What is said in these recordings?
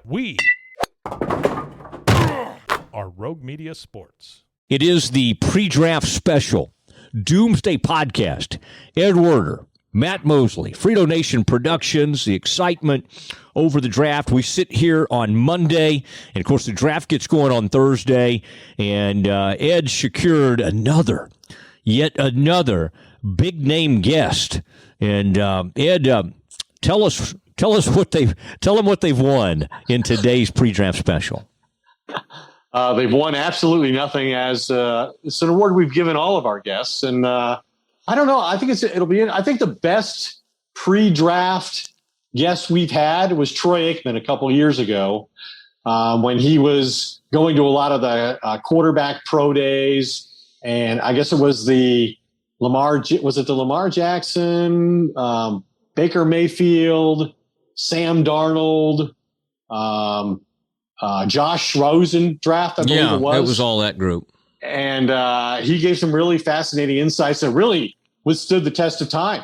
We are Rogue Media Sports. It is the pre-draft special Doomsday podcast. Ed Werder, Matt Mosley, Frito Nation Productions, the excitement over the draft. We sit here on Monday, and of course the draft gets going on Thursday, and Ed secured yet another big-name guest. And Ed, tell them what they've won in today's pre-draft special. They've won absolutely nothing. As it's an award we've given all of our guests, and I don't know. I think I think the best pre-draft guest we've had was Troy Aikman a couple of years ago when he was going to a lot of the quarterback pro days, and I guess it was the Lamar Jackson, Baker Mayfield, Sam Darnold, Josh Rosen draft, I believe it was. Yeah, it was all that group. And he gave some really fascinating insights that really withstood the test of time.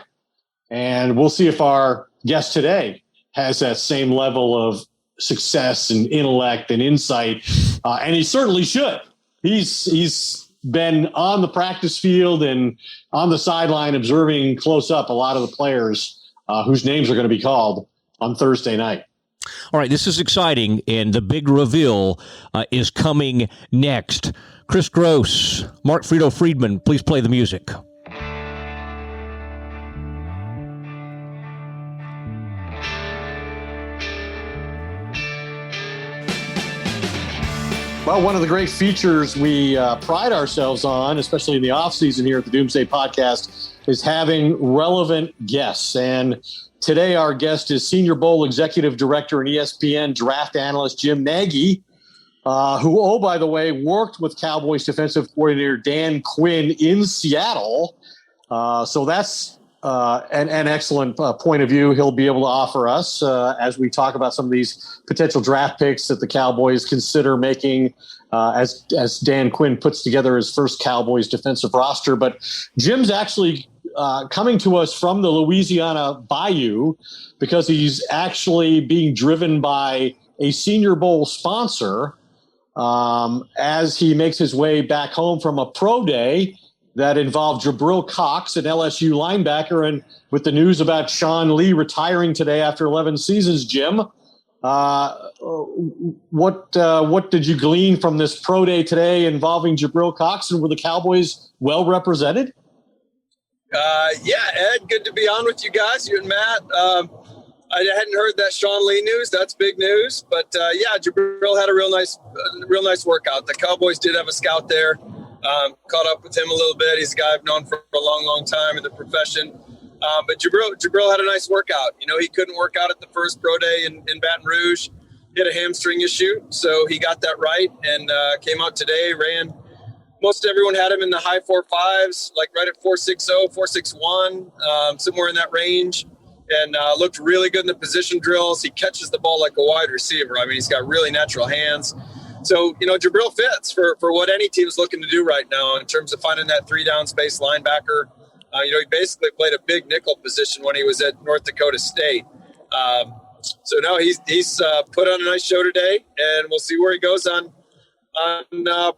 And we'll see if our guest today has that same level of success and intellect and insight. And he certainly should. He's been on the practice field and on the sideline observing close up a lot of the players whose names are going to be called on Thursday night. All right, this is exciting, and the big reveal is coming next. Chris Gross, Mark Frito Friedman, please play the music. Well, one of the great features we pride ourselves on, especially in the offseason here at the Doomsday Podcast, is having relevant guests. And today our guest is Senior Bowl Executive Director and ESPN draft analyst Jim Nagy, who, by the way, worked with Cowboys defensive coordinator Dan Quinn in Seattle. So that's an excellent point of view he'll be able to offer us as we talk about some of these potential draft picks that the Cowboys consider making as Dan Quinn puts together his first Cowboys defensive roster. But Jim's actually coming to us from the Louisiana Bayou because he's actually being driven by a Senior Bowl sponsor as he makes his way back home from a pro day that involved Jabril Cox, an LSU linebacker. And with the news about Sean Lee retiring today after 11 seasons, Jim, what did you glean from this pro day today involving Jabril Cox, and were the Cowboys well represented? Yeah, Ed, good to be on with you guys, you and Matt. I hadn't heard that Sean Lee news. That's big news. But yeah, Jabril had a real nice workout. The Cowboys did have a scout there. Caught up with him a little bit. He's a guy I've known for a long, long time in the profession. But Jabril had a nice workout. You know, he couldn't work out at the first pro day in Baton Rouge. He had a hamstring issue, so he got that right and came out today, ran. Most everyone had him in the high 4.5s, like right at 4.60, 4.61, somewhere in that range, and looked really good in the position drills. He catches the ball like a wide receiver. I mean, he's got really natural hands. So, you know, Jabril fits for what any team's looking to do right now in terms of finding that 3-down space linebacker. You know, he basically played a big nickel position when he was at North Dakota State. So, no, he's put on a nice show today, and we'll see where he goes on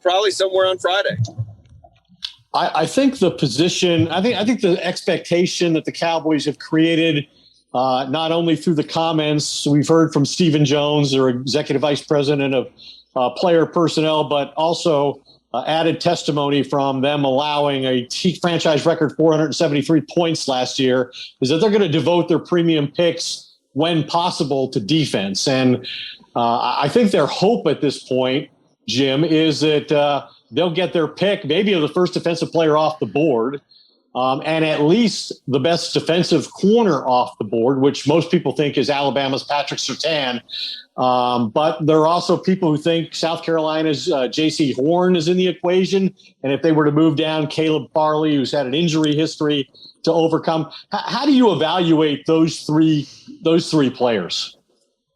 probably somewhere on Friday. I think the position, I think the expectation that the Cowboys have created, not only through the comments we've heard from Stephen Jones, their executive vice president of player personnel, but also added testimony from them allowing a franchise record 473 points last year, is that they're going to devote their premium picks when possible to defense. And I think their hope at this point, Jim, is that they'll get their pick, maybe of the first defensive player off the board, and at least the best defensive corner off the board, which most people think is Alabama's Patrick Surtain. But there are also people who think South Carolina's J.C. Horn is in the equation. And if they were to move down Caleb Farley, who's had an injury history to overcome, how do you evaluate those three players?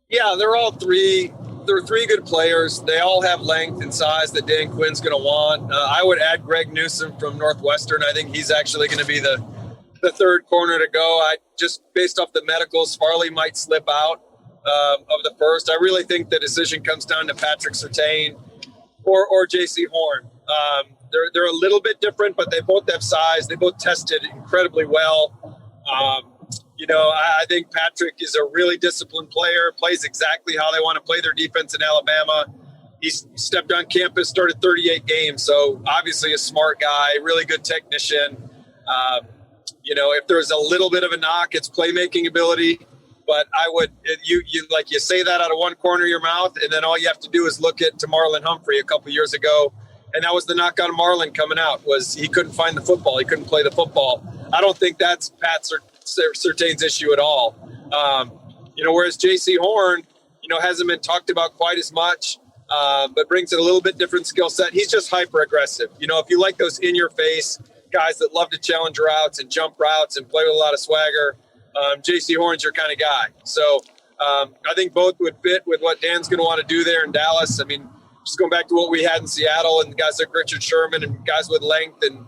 Yeah, they're three good players. They all have length and size that Dan Quinn's going to want. I would add Greg Newsome from Northwestern. I think he's actually going to be the third corner to go. Just based off the medicals, Farley might slip out. of the first. I really think the decision comes down to Patrick Surtain or J.C. Horn. They're a little bit different, but they both have size. They both tested incredibly well. I think Patrick is a really disciplined player, plays exactly how they want to play their defense in Alabama. He stepped on campus, started 38 games, so obviously a smart guy, really good technician. If there's a little bit of a knock, it's playmaking ability. But I would, you say that out of one corner of your mouth, and then all you have to do is look at Marlon Humphrey a couple years ago, and that was the knock on Marlon coming out, was he couldn't find the football, he couldn't play the football. I don't think that's Pat Surtain's issue at all. Whereas J.C. Horn, hasn't been talked about quite as much, but brings a little bit different skill set. He's just hyper aggressive. If you like those in your face guys that love to challenge routes and jump routes and play with a lot of swagger, J.C. Horn's your kind of guy. So I think both would fit with what Dan's going to want to do there in Dallas. I mean, just going back to what we had in Seattle and guys like Richard Sherman and guys with length. And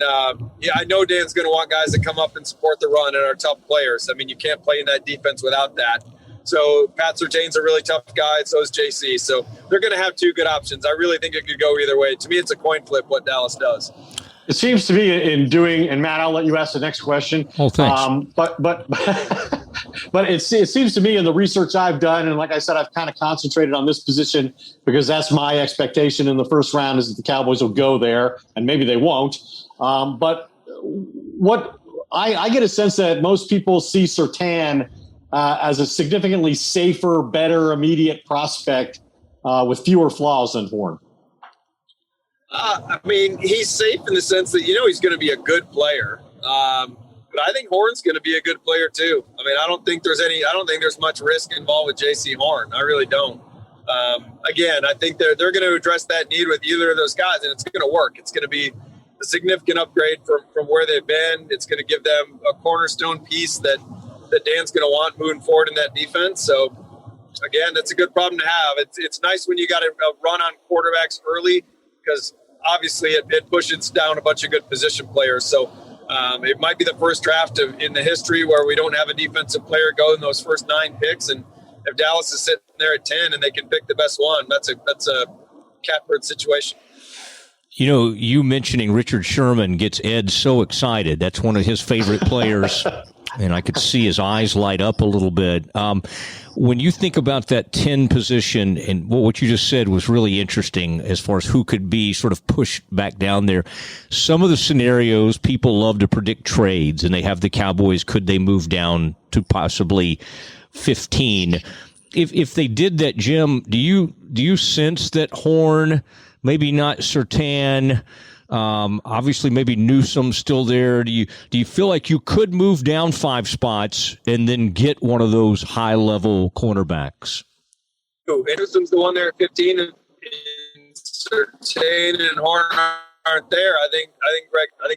I know Dan's going to want guys that come up and support the run and are tough players. I mean, you can't play in that defense without that. So Pat Surtain's a really tough guy, and so is JC. So they're going to have two good options. I really think it could go either way. To me, it's a coin flip what Dallas does. It seems to me and Matt, I'll let you ask the next question. Oh, thanks. But it seems to me in the research I've done, and like I said, I've kind of concentrated on this position because that's my expectation in the first round is that the Cowboys will go there, and maybe they won't. But what I get a sense that most people see Surtain as a significantly safer, better, immediate prospect with fewer flaws than Horn. He's safe in the sense that, he's going to be a good player. But I think Horn's going to be a good player too. I don't think there's much risk involved with J.C. Horn. I really don't. Again, I think they're going to address that need with either of those guys, and it's going to work. It's going to be a significant upgrade from where they've been. It's going to give them a cornerstone piece that Dan's going to want moving forward in that defense. So, again, that's a good problem to have. It's nice when you got a run on quarterbacks early because obviously it pushes down a bunch of good position players. So it might be the first draft in the history where we don't have a defensive player go in those first 9 picks. And if Dallas is sitting there at 10 and they can pick the best one, that's a catbird situation. You mentioning Richard Sherman gets Ed so excited. That's one of his favorite players. And I could see his eyes light up a little bit. When you think about that 10 position, and what you just said was really interesting as far as who could be sort of pushed back down there. Some of the scenarios, people love to predict trades, and they have the Cowboys, could they move down to possibly 15? If they did that, Jim, do you sense that Horn, maybe not Surtain, obviously maybe Newsom's still there. Do you feel like you could move down 5 spots and then get one of those high level cornerbacks? Newsom's the one there at 15, and Surtain and Horn aren't there. I think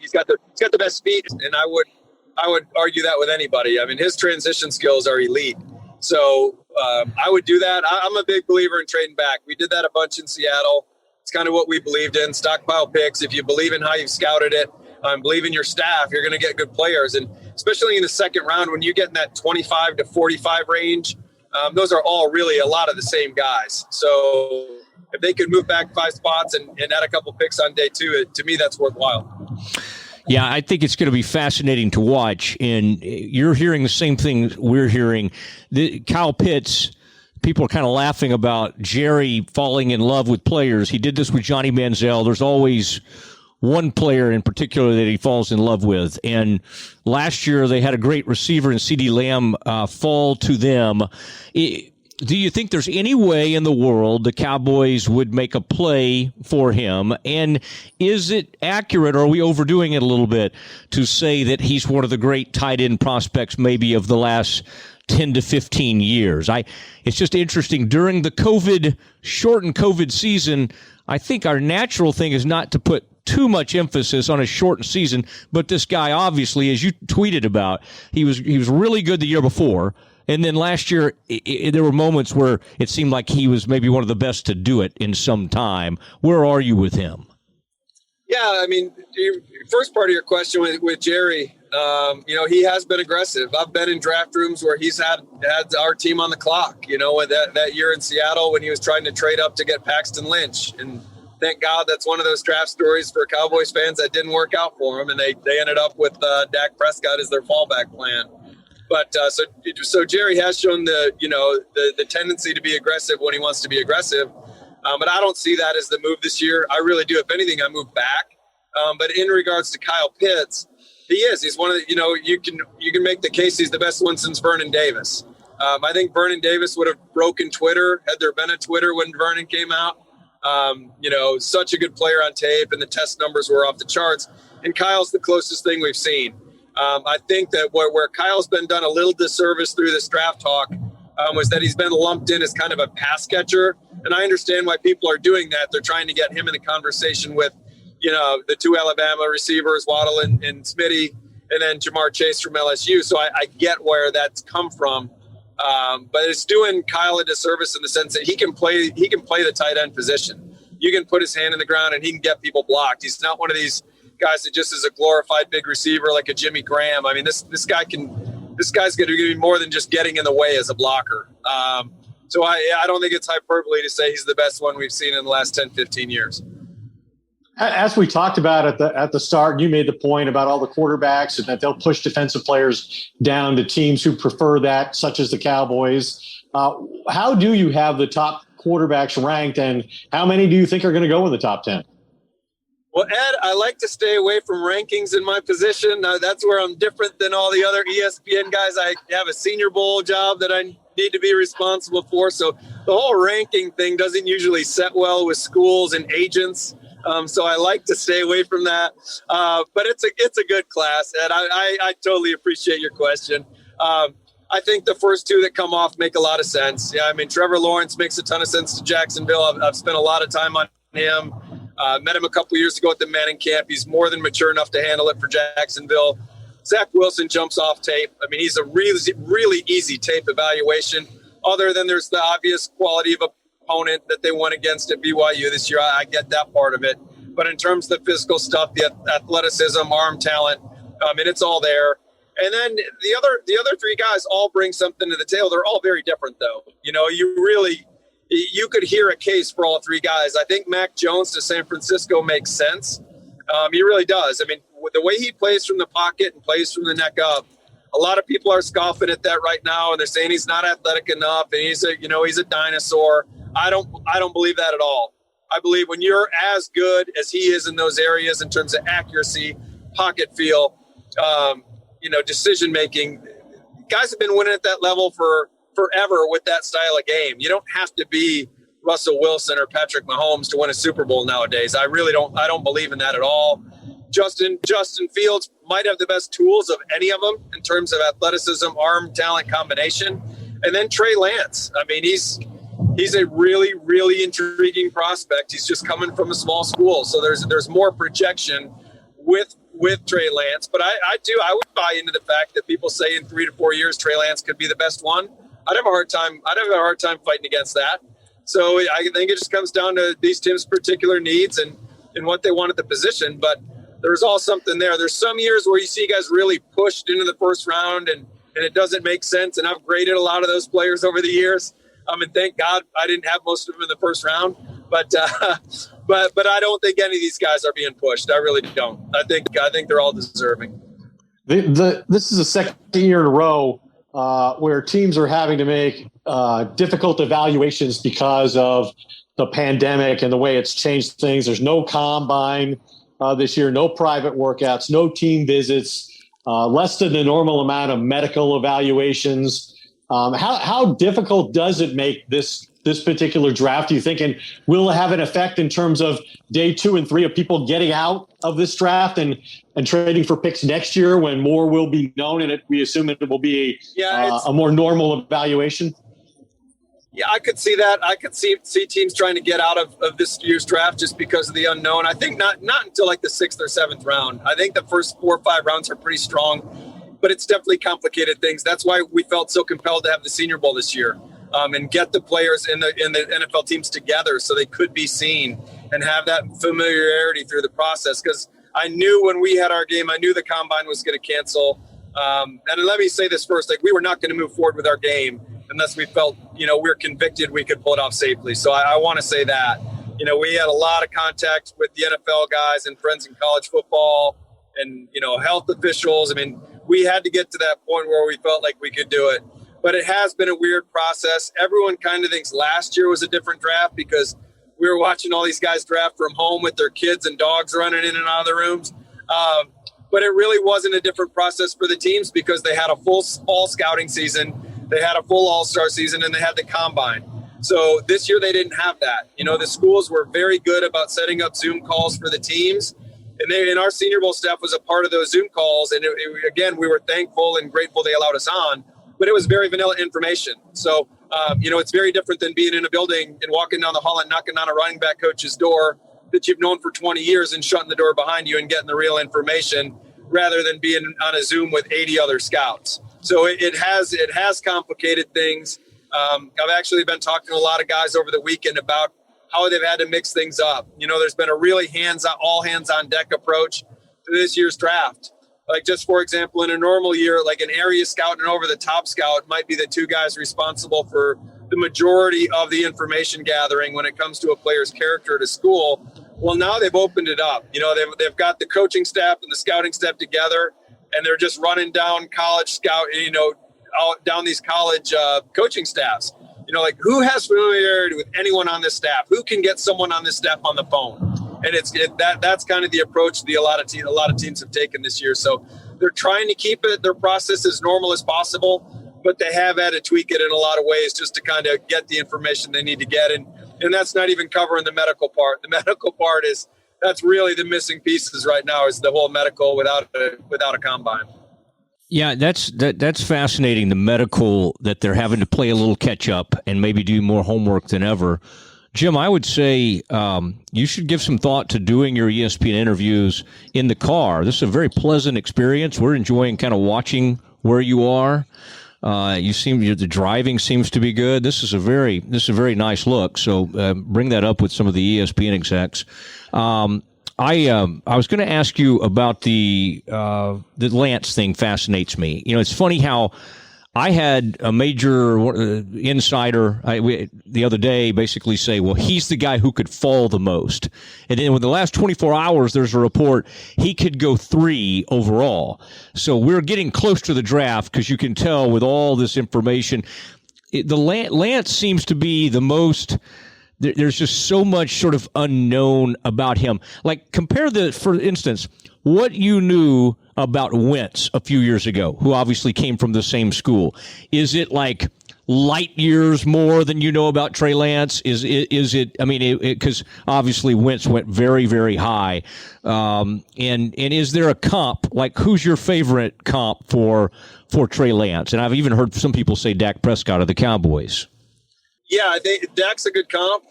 he's got the best speed, and I would argue that with anybody. His transition skills are elite. So I would do that. I'm a big believer in trading back. We did that a bunch in Seattle. It's kind of what we believed in, stockpile picks. If you believe in how you've scouted it, believe in your staff, you're going to get good players. And especially in the second round, when you get in that 25 to 45 range, those are all really a lot of the same guys. So if they could move back 5 spots and add a couple picks on day 2, to me, that's worthwhile. Yeah, I think it's going to be fascinating to watch. And you're hearing the same thing we're hearing. Kyle Pitts, people are kind of laughing about Jerry falling in love with players. He did this with Johnny Manziel. There's always one player in particular that he falls in love with. And last year they had a great receiver in CeeDee Lamb fall to them. Do you think there's any way in the world the Cowboys would make a play for him? And is it accurate, or are we overdoing it a little bit, to say that he's one of the great tight end prospects maybe of the last 10 to 15 years? It's just interesting. During the shortened COVID season, I think our natural thing is not to put too much emphasis on a shortened season, but this guy, obviously, as you tweeted about, he was really good the year before. And then last year, there were moments where it seemed like he was maybe one of the best to do it in some time. Where are you with him? Yeah, first part of your question with Jerry, He has been aggressive. I've been in draft rooms where he's had our team on the clock, that year in Seattle when he was trying to trade up to get Paxton Lynch. And thank God that's one of those draft stories for Cowboys fans that didn't work out for him. And they ended up with Dak Prescott as their fallback plan. But so Jerry has shown the tendency to be aggressive when he wants to be aggressive. But I don't see that as the move this year. I really do. If anything, I move back. But in regards to Kyle Pitts, he's one of the, you can make the case he's the best one since Vernon Davis. I think Vernon Davis would have broken Twitter had there been a Twitter when Vernon came out. Such a good player on tape, and the test numbers were off the charts. And Kyle's the closest thing we've seen. I think that where Kyle's been done a little disservice through this draft talk was that he's been lumped in as kind of a pass catcher. And I understand why people are doing that. They're trying to get him in the conversation with, the two Alabama receivers, Waddle and Smitty, and then Jamar Chase from LSU. So I get where that's come from. But it's doing Kyle a disservice in the sense that he can play the tight end position. You can put his hand in the ground and he can get people blocked. He's not one of these guys that just is a glorified big receiver like a Jimmy Graham. I mean, this guy's going to be more than just getting in the way as a blocker. So I don't think it's hyperbole to say he's the best one we've seen in the last 10, 15 years. As we talked about at the start, you made the point about all the quarterbacks and that they'll push defensive players down to teams who prefer that, such as the Cowboys. How do you have the top quarterbacks ranked, and how many do you think are going to go in the top 10? Well, Ed, I like to stay away from rankings in my position. That's where I'm different than all the other ESPN guys. I have a Senior Bowl job that I need to be responsible for. So the whole ranking thing doesn't usually set well with schools and agents. So I like to stay away from that. But it's a good class, Ed. I totally appreciate your question. I think the first two that come off make a lot of sense. Yeah, I mean, Trevor Lawrence makes a ton of sense to Jacksonville. I've spent a lot of time on him. Met him a couple years ago at the Manning camp. He's more than mature enough to handle it for Jacksonville. Zach Wilson jumps off tape. I mean, he's a really, really easy tape evaluation. Other than there's the obvious quality of opponent that they won against at BYU this year. I get that part of it. But in terms of the physical stuff, the athleticism, arm talent, it's all there. And then the other three guys all bring something to the table. They're all very different, though. You could hear a case for all three guys. I think Mac Jones to San Francisco makes sense. He really does. I mean, the way he plays from the pocket and plays from the neck up, a lot of people are scoffing at that right now, and they're saying he's not athletic enough and he's a dinosaur. I don't believe that at all. I believe when you're as good as he is in those areas in terms of accuracy, pocket feel, decision making, guys have been winning at that level for forever with that style of game. You don't have to be Russell Wilson or Patrick Mahomes to win a Super Bowl nowadays. I don't believe in that at all. Justin Fields might have the best tools of any of them in terms of athleticism, arm talent combination. And then Trey Lance. I mean, he's a really, really intriguing prospect. He's just coming from a small school. So there's more projection with Trey Lance. But I would buy into the fact that people say in 3 to 4 years, Trey Lance could be the best one. I'd have a hard time fighting against that. So I think it just comes down to these teams' particular needs and what they want at the position. But there's all something there. There's some years where you see guys really pushed into the first round and it doesn't make sense. And I've graded a lot of those players over the years. And thank God I didn't have most of them in the first round. But I don't think any of these guys are being pushed. I really don't. I think they're all deserving. This is the second year in a row where teams are having to make difficult evaluations because of the pandemic and the way it's changed things. There's no combine this year, no private workouts, no team visits, less than the normal amount of medical evaluations. How difficult does it make this particular draft, do you think? And will it have an effect in terms of day 2 and 3 of people getting out of this draft and trading for picks next year when more will be known and we assume it will be a more normal evaluation? Yeah, I could see that. I could see teams trying to get out of this year's draft just because of the unknown. I think not until like the 6th or 7th round. I think the first 4 or 5 rounds are pretty strong, but it's definitely complicated things. That's why we felt so compelled to have the Senior Bowl this year. And get the players in the NFL teams together so they could be seen and have that familiarity through the process. Because I knew when we had our game, I knew the combine was going to cancel. And let me say this first, like we were not going to move forward with our game unless we felt, we're convicted we could pull it off safely. So I want to say that, we had a lot of contact with the NFL guys and friends in college football and, health officials. I mean, we had to get to that point where we felt like we could do it. But it has been a weird process. Everyone kind of thinks last year was a different draft because we were watching all these guys draft from home with their kids and dogs running in and out of the rooms. But it really wasn't a different process for the teams because they had a full fall scouting season, they had a full all-star season, and they had the combine. So this year they didn't have that. The schools were very good about setting up Zoom calls for the teams. And our Senior Bowl staff was a part of those Zoom calls. And again, we were thankful and grateful they allowed us on. But it was very vanilla information. So, it's very different than being in a building and walking down the hall and knocking on a running back coach's door that you've known for 20 years and shutting the door behind you and getting the real information rather than being on a Zoom with 80 other scouts. So it has complicated things. I've actually been talking to a lot of guys over the weekend about how they've had to mix things up. There's been a really all hands on deck approach to this year's draft. Like just for example, in a normal year, like an area scout and over the top scout might be the two guys responsible for the majority of the information gathering when it comes to a player's character at a school. Well, now they've opened it up. They've got the coaching staff and the scouting staff together, and they're just running down college scout, down these college coaching staffs. Like who has familiarity with anyone on this staff? Who can get someone on this staff on the phone? And that's kind of the approach a lot of teams have taken this year. So they're trying to keep their process as normal as possible, but they have had to tweak it in a lot of ways just to kind of get the information they need to get. And that's not even covering the medical part. The medical part that's really the missing pieces right now is the whole medical without a combine. Yeah, that's fascinating. The medical that they're having to play a little catch up and maybe do more homework than ever. Jim, I would say you should give some thought to doing your ESPN interviews in the car. This is a very pleasant experience. We're enjoying kind of watching where you are. The driving seems to be good. This is a very nice look. So bring that up with some of the ESPN execs. I was going to ask you about the Lance thing. Fascinates me. It's funny how I had a major insider the other day basically say, well, he's the guy who could fall the most. And then in the last 24 hours, there's a report he could go 3 overall. So we're getting close to the draft because you can tell with all this information, Lance seems to be the most. There's just so much sort of unknown about him. Like compare for instance, what you knew about Wentz a few years ago, who obviously came from the same school. Is it like light years more than you know about Trey Lance? Is it? I mean, because obviously Wentz went very, very high. And is there a comp? Like, who's your favorite comp for Trey Lance? And I've even heard some people say Dak Prescott of the Cowboys. Yeah, I think Dak's a good comp,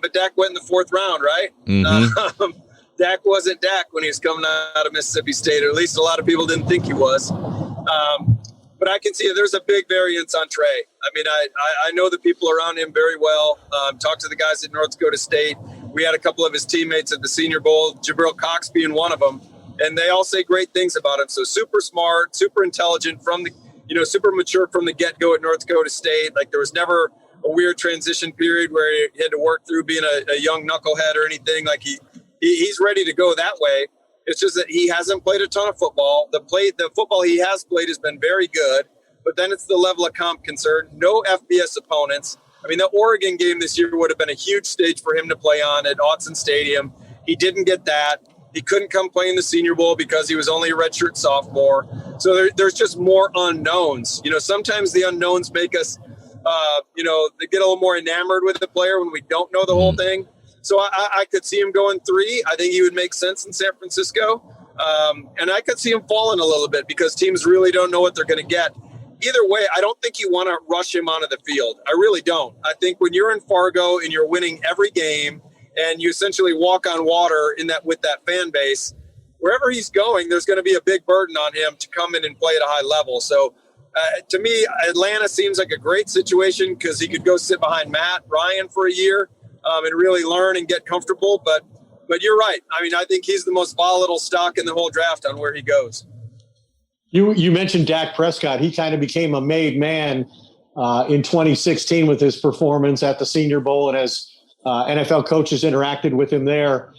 but Dak went in the 4th round, right? Mm-hmm. Dak wasn't Dak when he was coming out of Mississippi State, or at least a lot of people didn't think he was. But I can see there's a big variance on Trey. I mean, I know the people around him very well. Talked to the guys at North Dakota State. We had a couple of his teammates at the Senior Bowl, Jabril Cox being one of them, and they all say great things about him. So super smart, super intelligent super mature from the get-go at North Dakota State. Like there was never a weird transition period where he had to work through being a young knucklehead or anything. Like he's ready to go that way. It's just that he hasn't played a ton of football. The football he has played has been very good, but then it's the level of comp concern. No FBS opponents. I mean, the Oregon game this year would have been a huge stage for him to play on at Autzen Stadium. He didn't get that. He couldn't come play in the Senior Bowl because he was only a redshirt sophomore. So there's just more unknowns. Sometimes the unknowns make us, they get a little more enamored with the player when we don't know the whole thing. So I could see him going 3. I think he would make sense in San Francisco. And I could see him falling a little bit because teams really don't know what they're going to get. Either way, I don't think you want to rush him onto the field. I really don't. I think when you're in Fargo and you're winning every game and you essentially walk on water with that fan base, wherever he's going, there's going to be a big burden on him to come in and play at a high level. So to me, Atlanta seems like a great situation because he could go sit behind Matt Ryan for a year and really learn and get comfortable. But but you're right. I mean, I think he's the most volatile stock in the whole draft on where he goes. You mentioned Dak Prescott. He kind of became a made man in 2016 with his performance at the Senior Bowl, and as NFL coaches interacted with him there.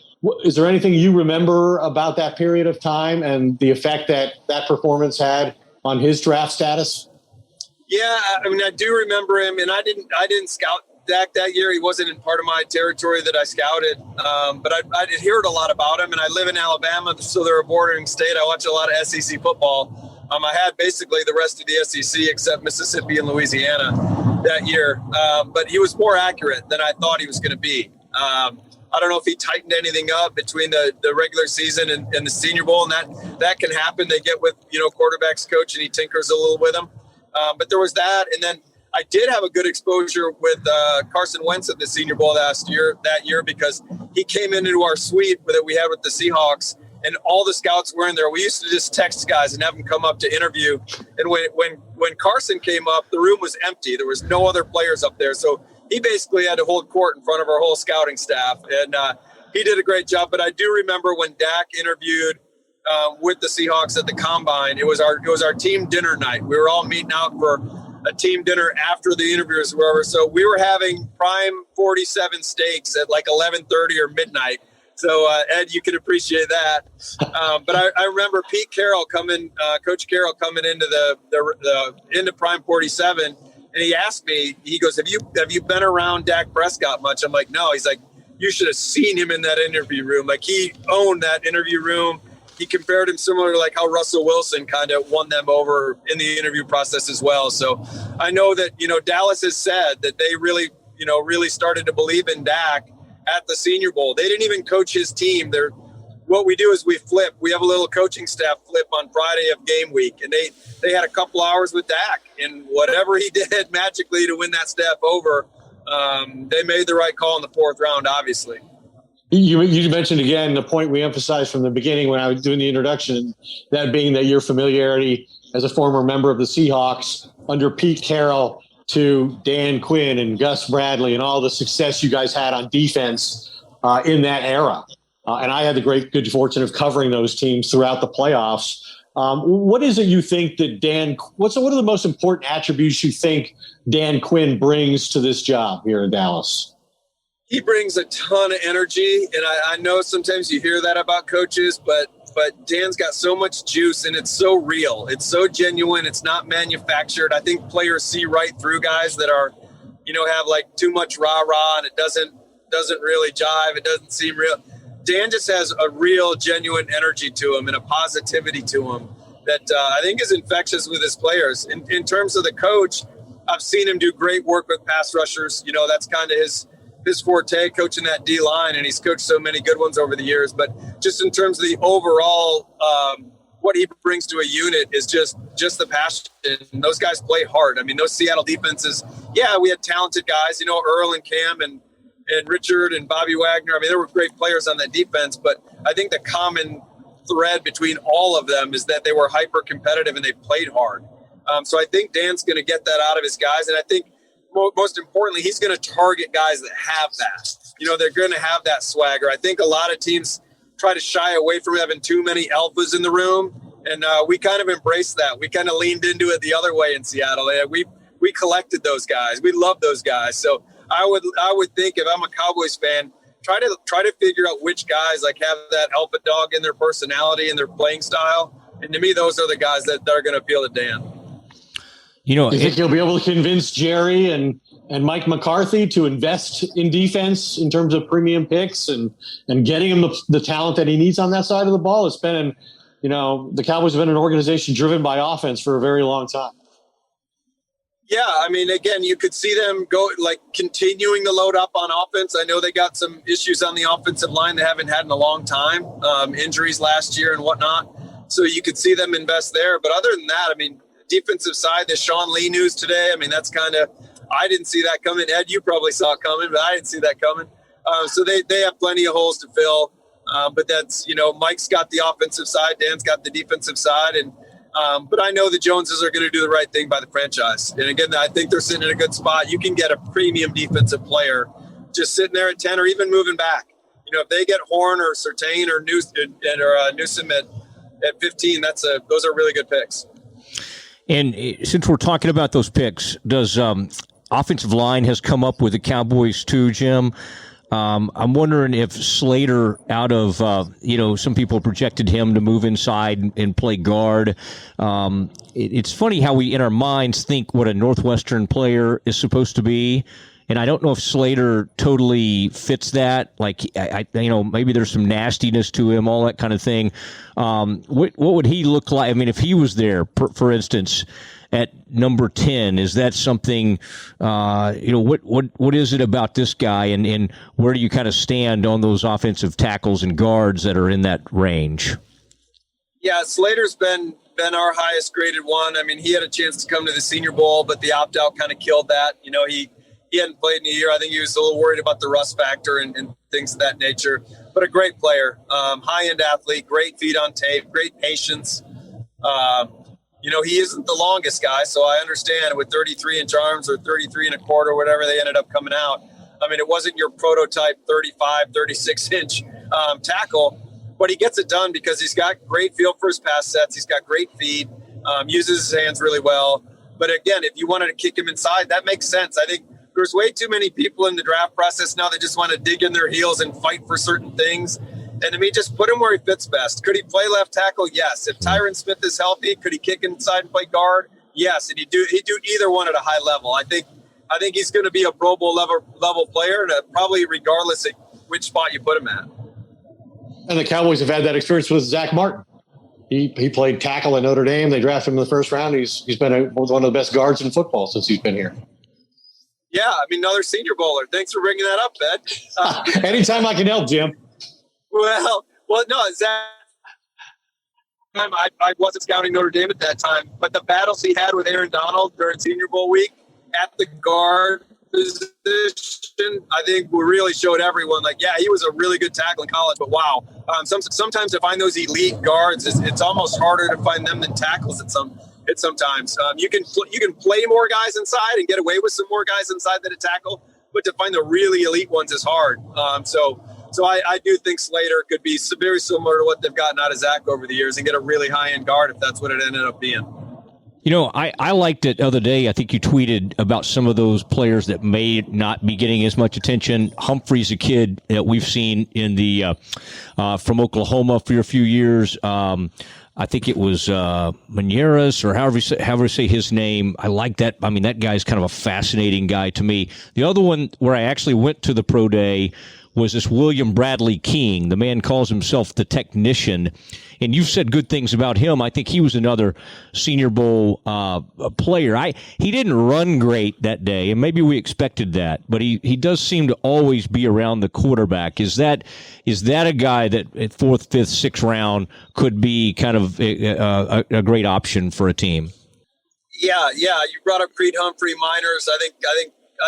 Is there anything you remember about that period of time and the effect that performance had on his draft status? Yeah, I mean, I do remember him, and I didn't scout Dak that year. He wasn't in part of my territory that I scouted, but I did hear a lot about him, and I live in Alabama, so they're a bordering state. I watch a lot of SEC football. I had basically the rest of the SEC except Mississippi and Louisiana that year, but he was more accurate than I thought he was going to be. I don't know if he tightened anything up between the regular season and the Senior Bowl, and that can happen. They get with, quarterbacks coach and he tinkers a little with them. But there was that. And then I did have a good exposure with Carson Wentz at the Senior Bowl that year because he came into our suite that we had with the Seahawks, and all the scouts were in there. We used to just text guys and have them come up to interview. And when Carson came up, the room was empty. There was no other players up there. So he basically had to hold court in front of our whole scouting staff, and he did a great job. But I do remember when Dak interviewed with the Seahawks at the Combine. It was our team dinner night. We were all meeting out for a team dinner after the interviews were over. So we were having prime 47 steaks at like 11:30 or midnight. So Ed, you can appreciate that. But I remember Pete Carroll Coach Carroll coming into into prime 47. And he asked me, he goes, have you been around Dak Prescott much? I'm like, no. He's like, you should have seen him in that interview room. Like, he owned that interview room. He compared him similar to like how Russell Wilson kind of won them over in the interview process as well. So I know that, Dallas has said that they really started to believe in Dak at the Senior Bowl. They didn't even coach his team. What we do is we flip. We have a little coaching staff flip on Friday of game week, and they had a couple hours with Dak, and whatever he did magically to win that staff over, they made the right call in the fourth round, obviously. You mentioned again the point we emphasized from the beginning when I was doing the introduction, that being that your familiarity as a former member of the Seahawks under Pete Carroll to Dan Quinn and Gus Bradley and all the success you guys had on defense in that era. And I had the good fortune of covering those teams throughout the playoffs. What is it you think that what are the most important attributes you think Dan Quinn brings to this job here in Dallas? He brings a ton of energy, and I know sometimes you hear that about coaches, but Dan's got so much juice, and it's so real. It's so genuine. It's not manufactured. I think players see right through guys that are, have like too much rah-rah, and it doesn't really jive. It doesn't seem real. Dan just has a real, genuine energy to him and a positivity to him that I think is infectious with his players. In terms of the coach, I've seen him do great work with pass rushers. That's kind of his forte, coaching that D-line, and he's coached so many good ones over the years. But just in terms of the overall, what he brings to a unit is just the passion. And those guys play hard. I mean, those Seattle defenses, we had talented guys, Earl and Cam and Richard and Bobby Wagner. I mean, there were great players on that defense, but I think the common thread between all of them is that they were hyper competitive and they played hard. So I think Dan's going to get that out of his guys. And I think most importantly, he's going to target guys that have that. They're going to have that swagger. I think a lot of teams try to shy away from having too many alphas in the room. And we kind of embraced that. We kind of leaned into it the other way in Seattle. We collected those guys. We love those guys. So I would think, if I'm a Cowboys fan, try to figure out which guys like have that alpha dog in their personality and their playing style. And to me, those are the guys that are going to appeal to Dan. You think he'll be able to convince Jerry and Mike McCarthy to invest in defense in terms of premium picks and getting him the talent that he needs on that side of the ball? It's been, the Cowboys have been an organization driven by offense for a very long time. Yeah, I mean, again, you could see them continuing to load up on offense. I know they got some issues on the offensive line they haven't had in a long time, injuries last year and whatnot. So you could see them invest there. But other than that, I mean, defensive side, the Sean Lee news today, I mean, that's kind of – I didn't see that coming. Ed, you probably saw it coming, but I didn't see that coming. So they have plenty of holes to fill. But that's, Mike's got the offensive side, Dan's got the defensive side, and but I know the Joneses are going to do the right thing by the franchise. And again, I think they're sitting in a good spot. You can get a premium defensive player just sitting there at 10 or even moving back. if they get Horn or Surtain or Newsom at 15, those are really good picks. And since we're talking about those picks, does offensive line has come up with the Cowboys too, Jim? I'm wondering if Slater, out of, some people projected him to move inside and play guard. It's funny how we, in our minds, think what a Northwestern player is supposed to be. And I don't know if Slater totally fits that. Like, maybe there's some nastiness to him, all that kind of thing. What would he look like? I mean, if he was there, for instance, at number 10, is that something, what is it about this guy, and where do you kind of stand on those offensive tackles and guards that are in that range? Yeah, Slater's been our highest graded one. I mean, he had a chance to come to the Senior Bowl, but the opt-out kind of killed that. He hadn't played in a year. I think he was a little worried about the rust factor and things of that nature. But a great player, high-end athlete, great feet on tape, great patience. He isn't the longest guy, so I understand with 33-inch arms or 33 and a quarter, whatever they ended up coming out. I mean, it wasn't your prototype 35, 36-inch tackle, but he gets it done because he's got great feel for his pass sets. He's got great feet, uses his hands really well. But again, if you wanted to kick him inside, that makes sense. I think there's way too many people in the draft process now that just want to dig in their heels and fight for certain things. And to me, just put him where he fits best. Could he play left tackle? Yes. If Tyron Smith is healthy, could he kick inside and play guard? Yes. And he'd do either one at a high level. I think he's going to be a Pro Bowl level player, and probably regardless of which spot you put him at. And the Cowboys have had that experience with Zach Martin. He played tackle at Notre Dame. They drafted him in the first round. He's been one of the best guards in football since he's been here. Yeah, I mean, another Senior Bowler. Thanks for bringing that up, Ed. Anytime I can help, Jim. Well, no, Zach. I wasn't scouting Notre Dame at that time, but the battles he had with Aaron Donald during Senior Bowl week at the guard position, I think really showed everyone, like, yeah, he was a really good tackle in college, but wow. Sometimes to find those elite guards, it's almost harder to find them than tackles sometimes. You can play more guys inside and get away with some more guys inside than a tackle, but to find the really elite ones is hard. So I do think Slater could be very similar to what they've gotten out of Zach over the years and get a really high-end guard if that's what it ended up being. I liked it the other day. I think you tweeted about some of those players that may not be getting as much attention. Humphrey's a kid that we've seen in the from Oklahoma for a few years. I think it was Manieras, or however you say his name. I like that. I mean, that guy's kind of a fascinating guy to me. The other one where I actually went to the pro day was this William Bradley King. The man calls himself the technician, and you've said good things about him. I think he was another Senior Bowl player. He didn't run great that day, and maybe we expected that, but he does seem to always be around the quarterback. Is that a guy that at 4th, 5th, 6th round could be kind of a great option for a team? Yeah. You brought up Creed Humphrey Miners. I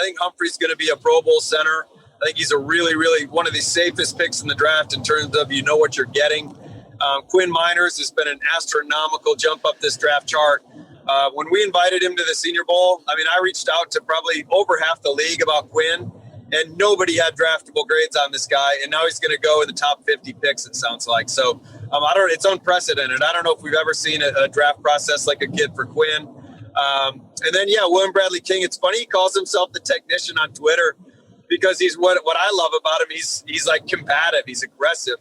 think Humphrey's going to be a Pro Bowl center. I think he's a really, really one of the safest picks in the draft in terms of what you're getting. Quinn Miners has been an astronomical jump up this draft chart. When we invited him to the Senior Bowl, I mean, I reached out to probably over half the league about Quinn, and nobody had draftable grades on this guy. And now he's going to go in the top 50 picks, it sounds like. So it's unprecedented. I don't know if we've ever seen a draft process like a kid for Quinn. And then, William Bradley King. It's funny he calls himself the technician on Twitter, because he's what I love about him. He's like combative. He's aggressive.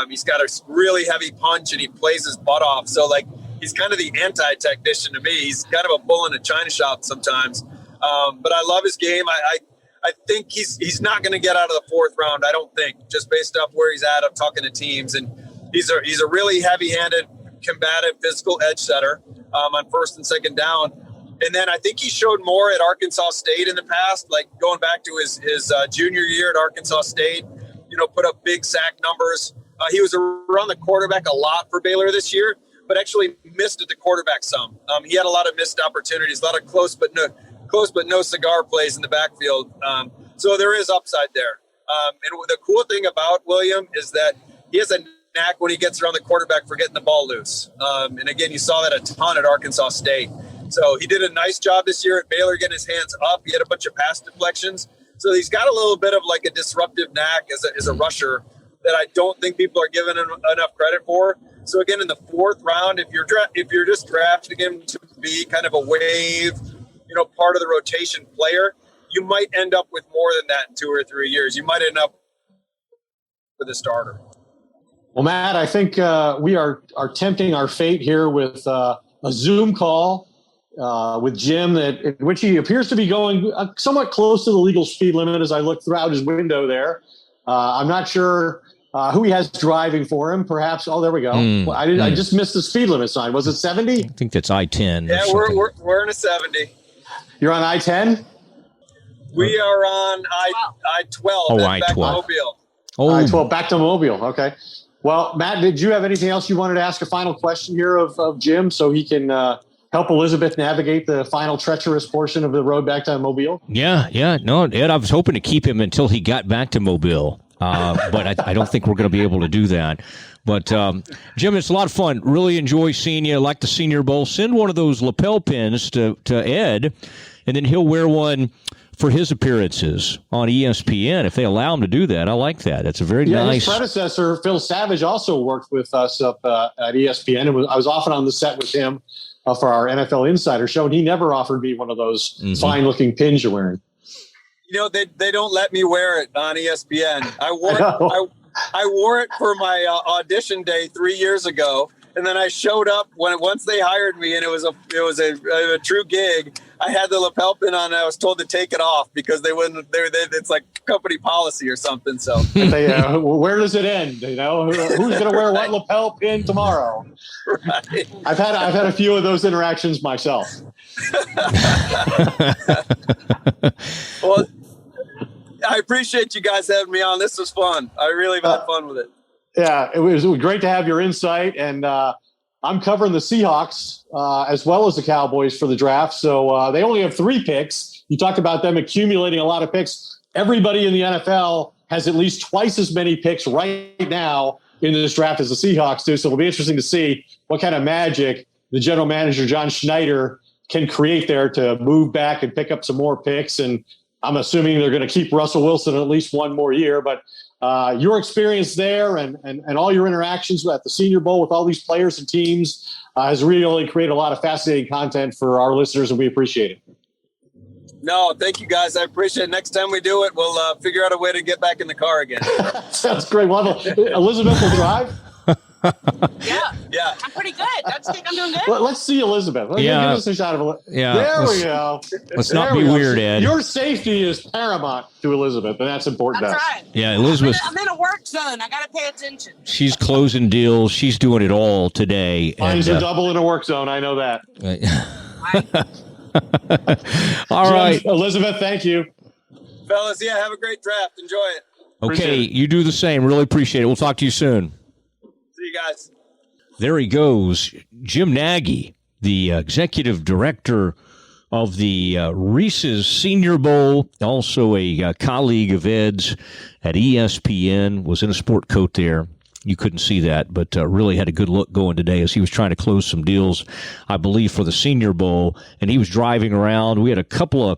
He's got a really heavy punch, and he plays his butt off. So he's kind of the anti-technician to me. He's kind of a bull in a china shop sometimes. But I love his game. I think he's not going to get out of the 4th round. I don't think, just based off where he's at. I'm talking to teams, and he's a really heavy-handed, combative, physical edge setter on 1st and 2nd down. And then I think he showed more at Arkansas State in the past, like going back to his junior year at Arkansas State, put up big sack numbers. He was around the quarterback a lot for Baylor this year, but actually missed at the quarterback some. He had a lot of missed opportunities, a lot of close but no cigar plays in the backfield. So there is upside there. And the cool thing about William is that he has a knack when he gets around the quarterback for getting the ball loose. And again, you saw that a ton at Arkansas State. So he did a nice job this year at Baylor getting his hands up. He had a bunch of pass deflections, So he's got a little bit of like a disruptive knack as a rusher that I don't think people are giving him enough credit for. So again, in the fourth round, if you're just drafting him to be kind of a wave, part of the rotation player, you might end up with more than that in 2 or 3 years. You might end up with a starter. Well, Matt, I think we are tempting our fate here with a Zoom call with Jim, in which he appears to be going somewhat close to the legal speed limit as I look throughout his window there. I'm not sure who he has driving for him. Perhaps. Oh, there we go. I just missed the speed limit sign. Was it 70? I think that's I-10. Yeah, we're in a 70. You're on I-10? We are on I-12. Oh, I-12. Back to Mobile. Oh, I-12 back to Mobile. Okay. Well, Matt, did you have anything else you wanted to ask a final question here of Jim so he can help Elizabeth navigate the final treacherous portion of the road back to Mobile? Yeah. No, Ed, I was hoping to keep him until he got back to Mobile, but I don't think we're going to be able to do that. But, Jim, it's a lot of fun. Really enjoy seeing you. Like the Senior Bowl. Send one of those lapel pins to Ed, and then he'll wear one for his appearances on ESPN if they allow him to do that. I like that. That's a very nice. His predecessor, Phil Savage, also worked with us up at ESPN. I was often on the set with him for our NFL Insider show, and he never offered me one of those fine-looking pins you're wearing. They don't let me wear it on ESPN. I wore it for my audition day 3 years ago, and then I showed up once they hired me, and it was a true gig. I had the lapel pin on, and I was told to take it off because they wouldn't. It's like company policy or something. So, where does it end? Who's going to wear what lapel pin tomorrow? Right. I've had a few of those interactions myself. Well, I appreciate you guys having me on. This was fun. I really had fun with it. Yeah, it was great to have your insight, and I'm covering the Seahawks as well as the Cowboys for the draft. So they only have 3 picks. You talked about them accumulating a lot of picks. Everybody in the NFL has at least twice as many picks right now in this draft as the Seahawks do. So it'll be interesting to see what kind of magic the general manager, John Schneider, can create there to move back and pick up some more picks. And I'm assuming they're going to keep Russell Wilson at least one more year. But your experience there and all your interactions at the Senior Bowl with all these players and teams has really created a lot of fascinating content for our listeners, and we appreciate it. No, thank you, guys. I appreciate it. Next time we do it, we'll figure out a way to get back in the car again. Sounds great. Elizabeth will drive. Yeah. I'm pretty good. I'm doing good. Let's see Elizabeth. Give us a shot of Elizabeth. Yeah. There we go. Let's not be weird, Ed. Your safety is paramount to Elizabeth, and that's important. That's right. Yeah, Elizabeth. I'm in a work zone. I got to pay attention. She's closing deals. She's doing it all today. Fines are double in a work zone. I know that. All right. Elizabeth, thank you. Fellas, have a great draft. Enjoy it. Okay, you do the same. Really appreciate it. We'll talk to you soon. See you guys. There he goes, Jim Nagy, the executive director of the Reese's Senior Bowl, also a colleague of Ed's at ESPN, was in a sport coat there. You couldn't see that, but really had a good look going today as he was trying to close some deals, I believe, for the Senior Bowl. And he was driving around. We had a couple of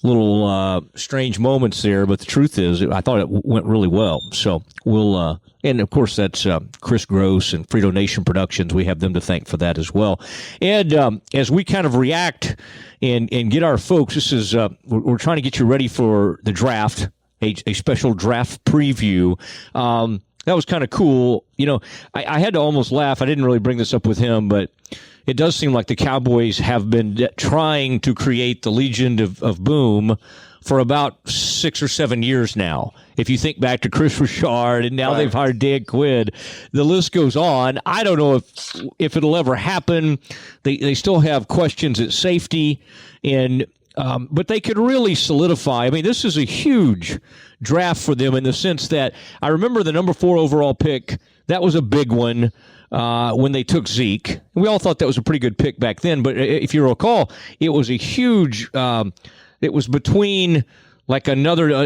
little strange moments there, but the truth is I thought it went really well. So we'll and of course that's Chris Gross and Frito Nation Productions. We have them to thank for that as well. And as we kind of react and get our folks, this is we're trying to get you ready for the draft, a special draft preview. That was kind of cool. I had to almost laugh. I didn't really bring this up with him, but it does seem like the Cowboys have been trying to create the Legion of Boom for about 6 or 7 years now. If you think back to Chris Richard, and now they've hired Dan Quinn, the list goes on. I don't know if it'll ever happen. They still have questions at safety, but they could really solidify. I mean, this is a huge draft for them in the sense that I remember the number 4 overall pick. That was a big one when they took Zeke. We all thought that was a pretty good pick back then. But if you recall, it was a huge it was between like a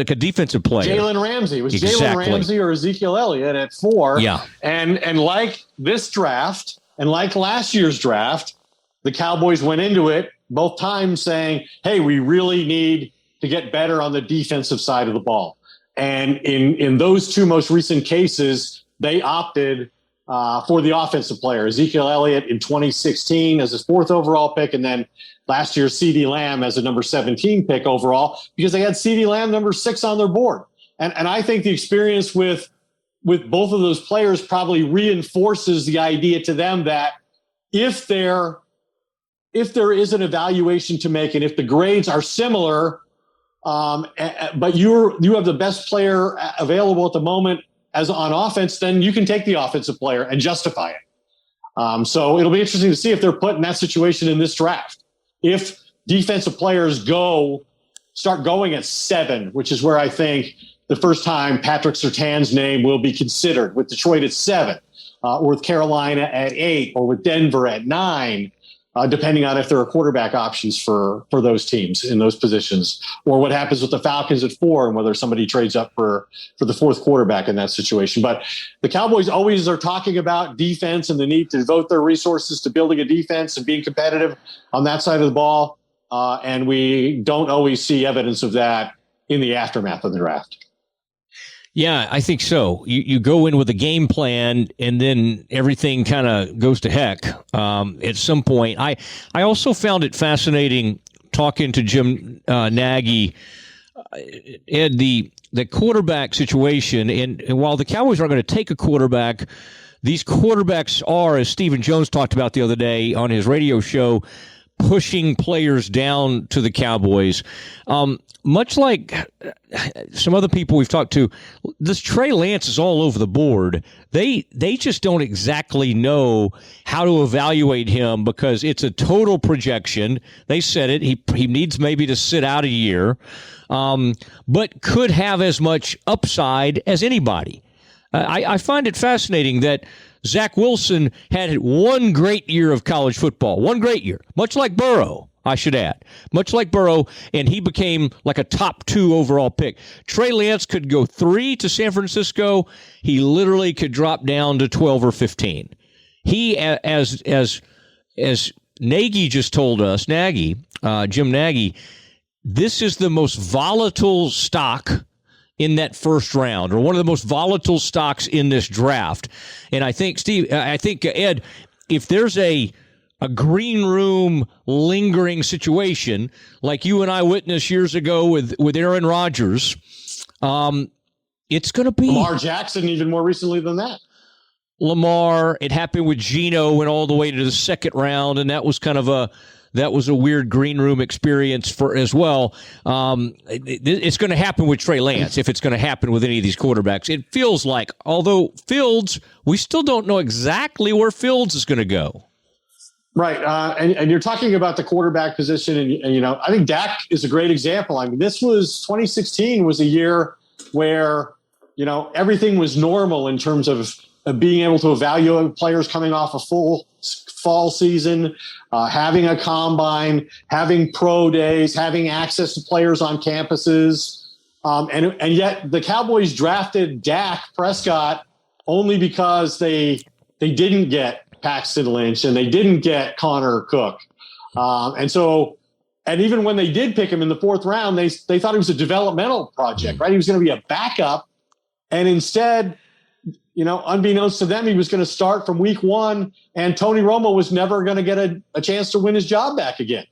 defensive player. Jalen Ramsey. It was Jalen Ramsey or Ezekiel Elliott at 4. Yeah. And like this draft and like last year's draft, the Cowboys went into it both times saying, hey, we really need to get better on the defensive side of the ball. And in those two most recent cases, they opted for the offensive player, Ezekiel Elliott in 2016 as his 4th overall pick, and then last year CeeDee Lamb as a number 17 pick overall, because they had CeeDee Lamb number 6 on their board. And I think the experience with both of those players probably reinforces the idea to them that if there is an evaluation to make, and if the grades are similar, but you have the best player available at the moment as on offense, then you can take the offensive player and justify it. So it'll be interesting to see if they're put in that situation in this draft. If defensive players start going at 7, which is where I think the first time Patrick Surtain's name will be considered, with Detroit at 7, or with Carolina at 8, or with Denver at 9, depending on if there are quarterback options for those teams in those positions, or what happens with the Falcons at 4 and whether somebody trades up for the 4th quarterback in that situation. But the Cowboys always are talking about defense and the need to devote their resources to building a defense and being competitive on that side of the ball. And we don't always see evidence of that in the aftermath of the draft. Yeah, I think so. You go in with a game plan, and then everything kind of goes to heck at some point. I also found it fascinating talking to Jim Nagy, Ed, the quarterback situation. And while the Cowboys aren't going to take a quarterback, these quarterbacks are, as Stephen Jones talked about the other day on his radio show, pushing players down to the Cowboys. Much like some other people we've talked to, this Trey Lance is all over the board. They just don't exactly know how to evaluate him because it's a total projection. They said it. He needs maybe to sit out a year, but could have as much upside as anybody. I find it fascinating that Zach Wilson had one great year of college football, one great year, much like Burrow. I should add, much like Burrow, and he became like a top 2 overall pick. Trey Lance could go 3 to San Francisco. He literally could drop down to 12 or 15. He, as Nagy just told us, Jim Nagy, this is the most volatile stock in that first round, or one of the most volatile stocks in this draft. And I think, Ed, if there's a green room lingering situation like you and I witnessed years ago with Aaron Rodgers, it's going to be Lamar Jackson even more recently than that. Lamar, it happened with Geno, went all the way to the second round, and that was kind of a weird green room experience for as well. It's going to happen with Trey Lance if it's going to happen with any of these quarterbacks. It feels like, although Fields, we still don't know exactly where Fields is going to go. Right. And you're talking about the quarterback position. And, I think Dak is a great example. I mean, 2016 was a year where, everything was normal in terms of being able to evaluate players coming off a full fall season, having a combine, having pro days, having access to players on campuses. And yet the Cowboys drafted Dak Prescott only because they didn't get Paxton Lynch and they didn't get Connor Cook. And even when they did pick him in the 4th round, they thought he was a developmental project, right? He was going to be a backup. And instead, unbeknownst to them, he was going to start from week 1, and Tony Romo was never going to get a chance to win his job back again.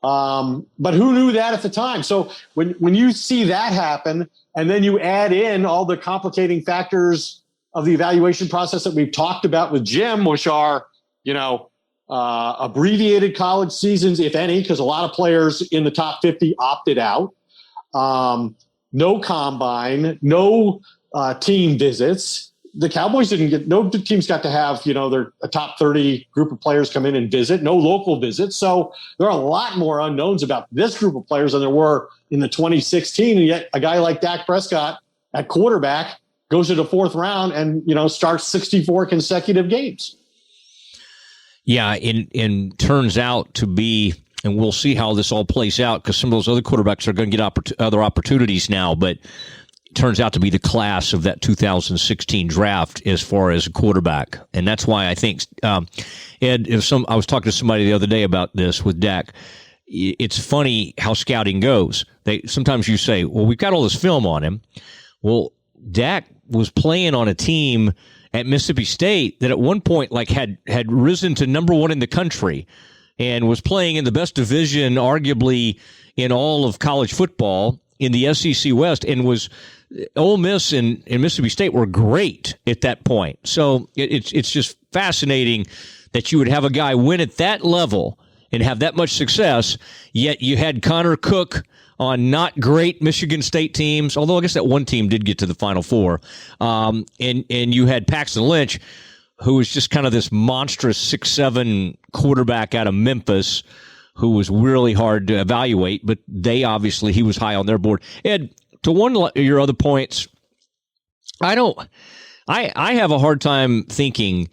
But who knew that at the time? So when you see that happen, and then you add in all the complicating factors of the evaluation process that we've talked about with Jim, which are, abbreviated college seasons, if any, because a lot of players in the top 50 opted out. No combine, no team visits. The Cowboys no teams got to have, a top 30 group of players come in and visit, no local visits. So there are a lot more unknowns about this group of players than there were in the 2016. And yet a guy like Dak Prescott at quarterback goes to the 4th round and, starts 64 consecutive games. Yeah, and turns out to be, and we'll see how this all plays out because some of those other quarterbacks are going to get other opportunities now, but it turns out to be the class of that 2016 draft as far as a quarterback. And that's why I think, Ed, I was talking to somebody the other day about this with Dak. it's funny how scouting goes. Sometimes you say, well, we've got all this film on him. Well, Dak was playing on a team at Mississippi State that at one point had risen to number one in the country and was playing in the best division, arguably in all of college football in the SEC West, and was Ole Miss and Mississippi State were great at that point. So it's just fascinating that you would have a guy win at that level and have that much success, yet you had Connor Cook on not great Michigan State teams, although I guess that one team did get to the Final Four. And you had Paxton Lynch, who was just kind of this monstrous 6'7" quarterback out of Memphis who was really hard to evaluate, but he was high on their board. Ed, to one of your other points, I have a hard time thinking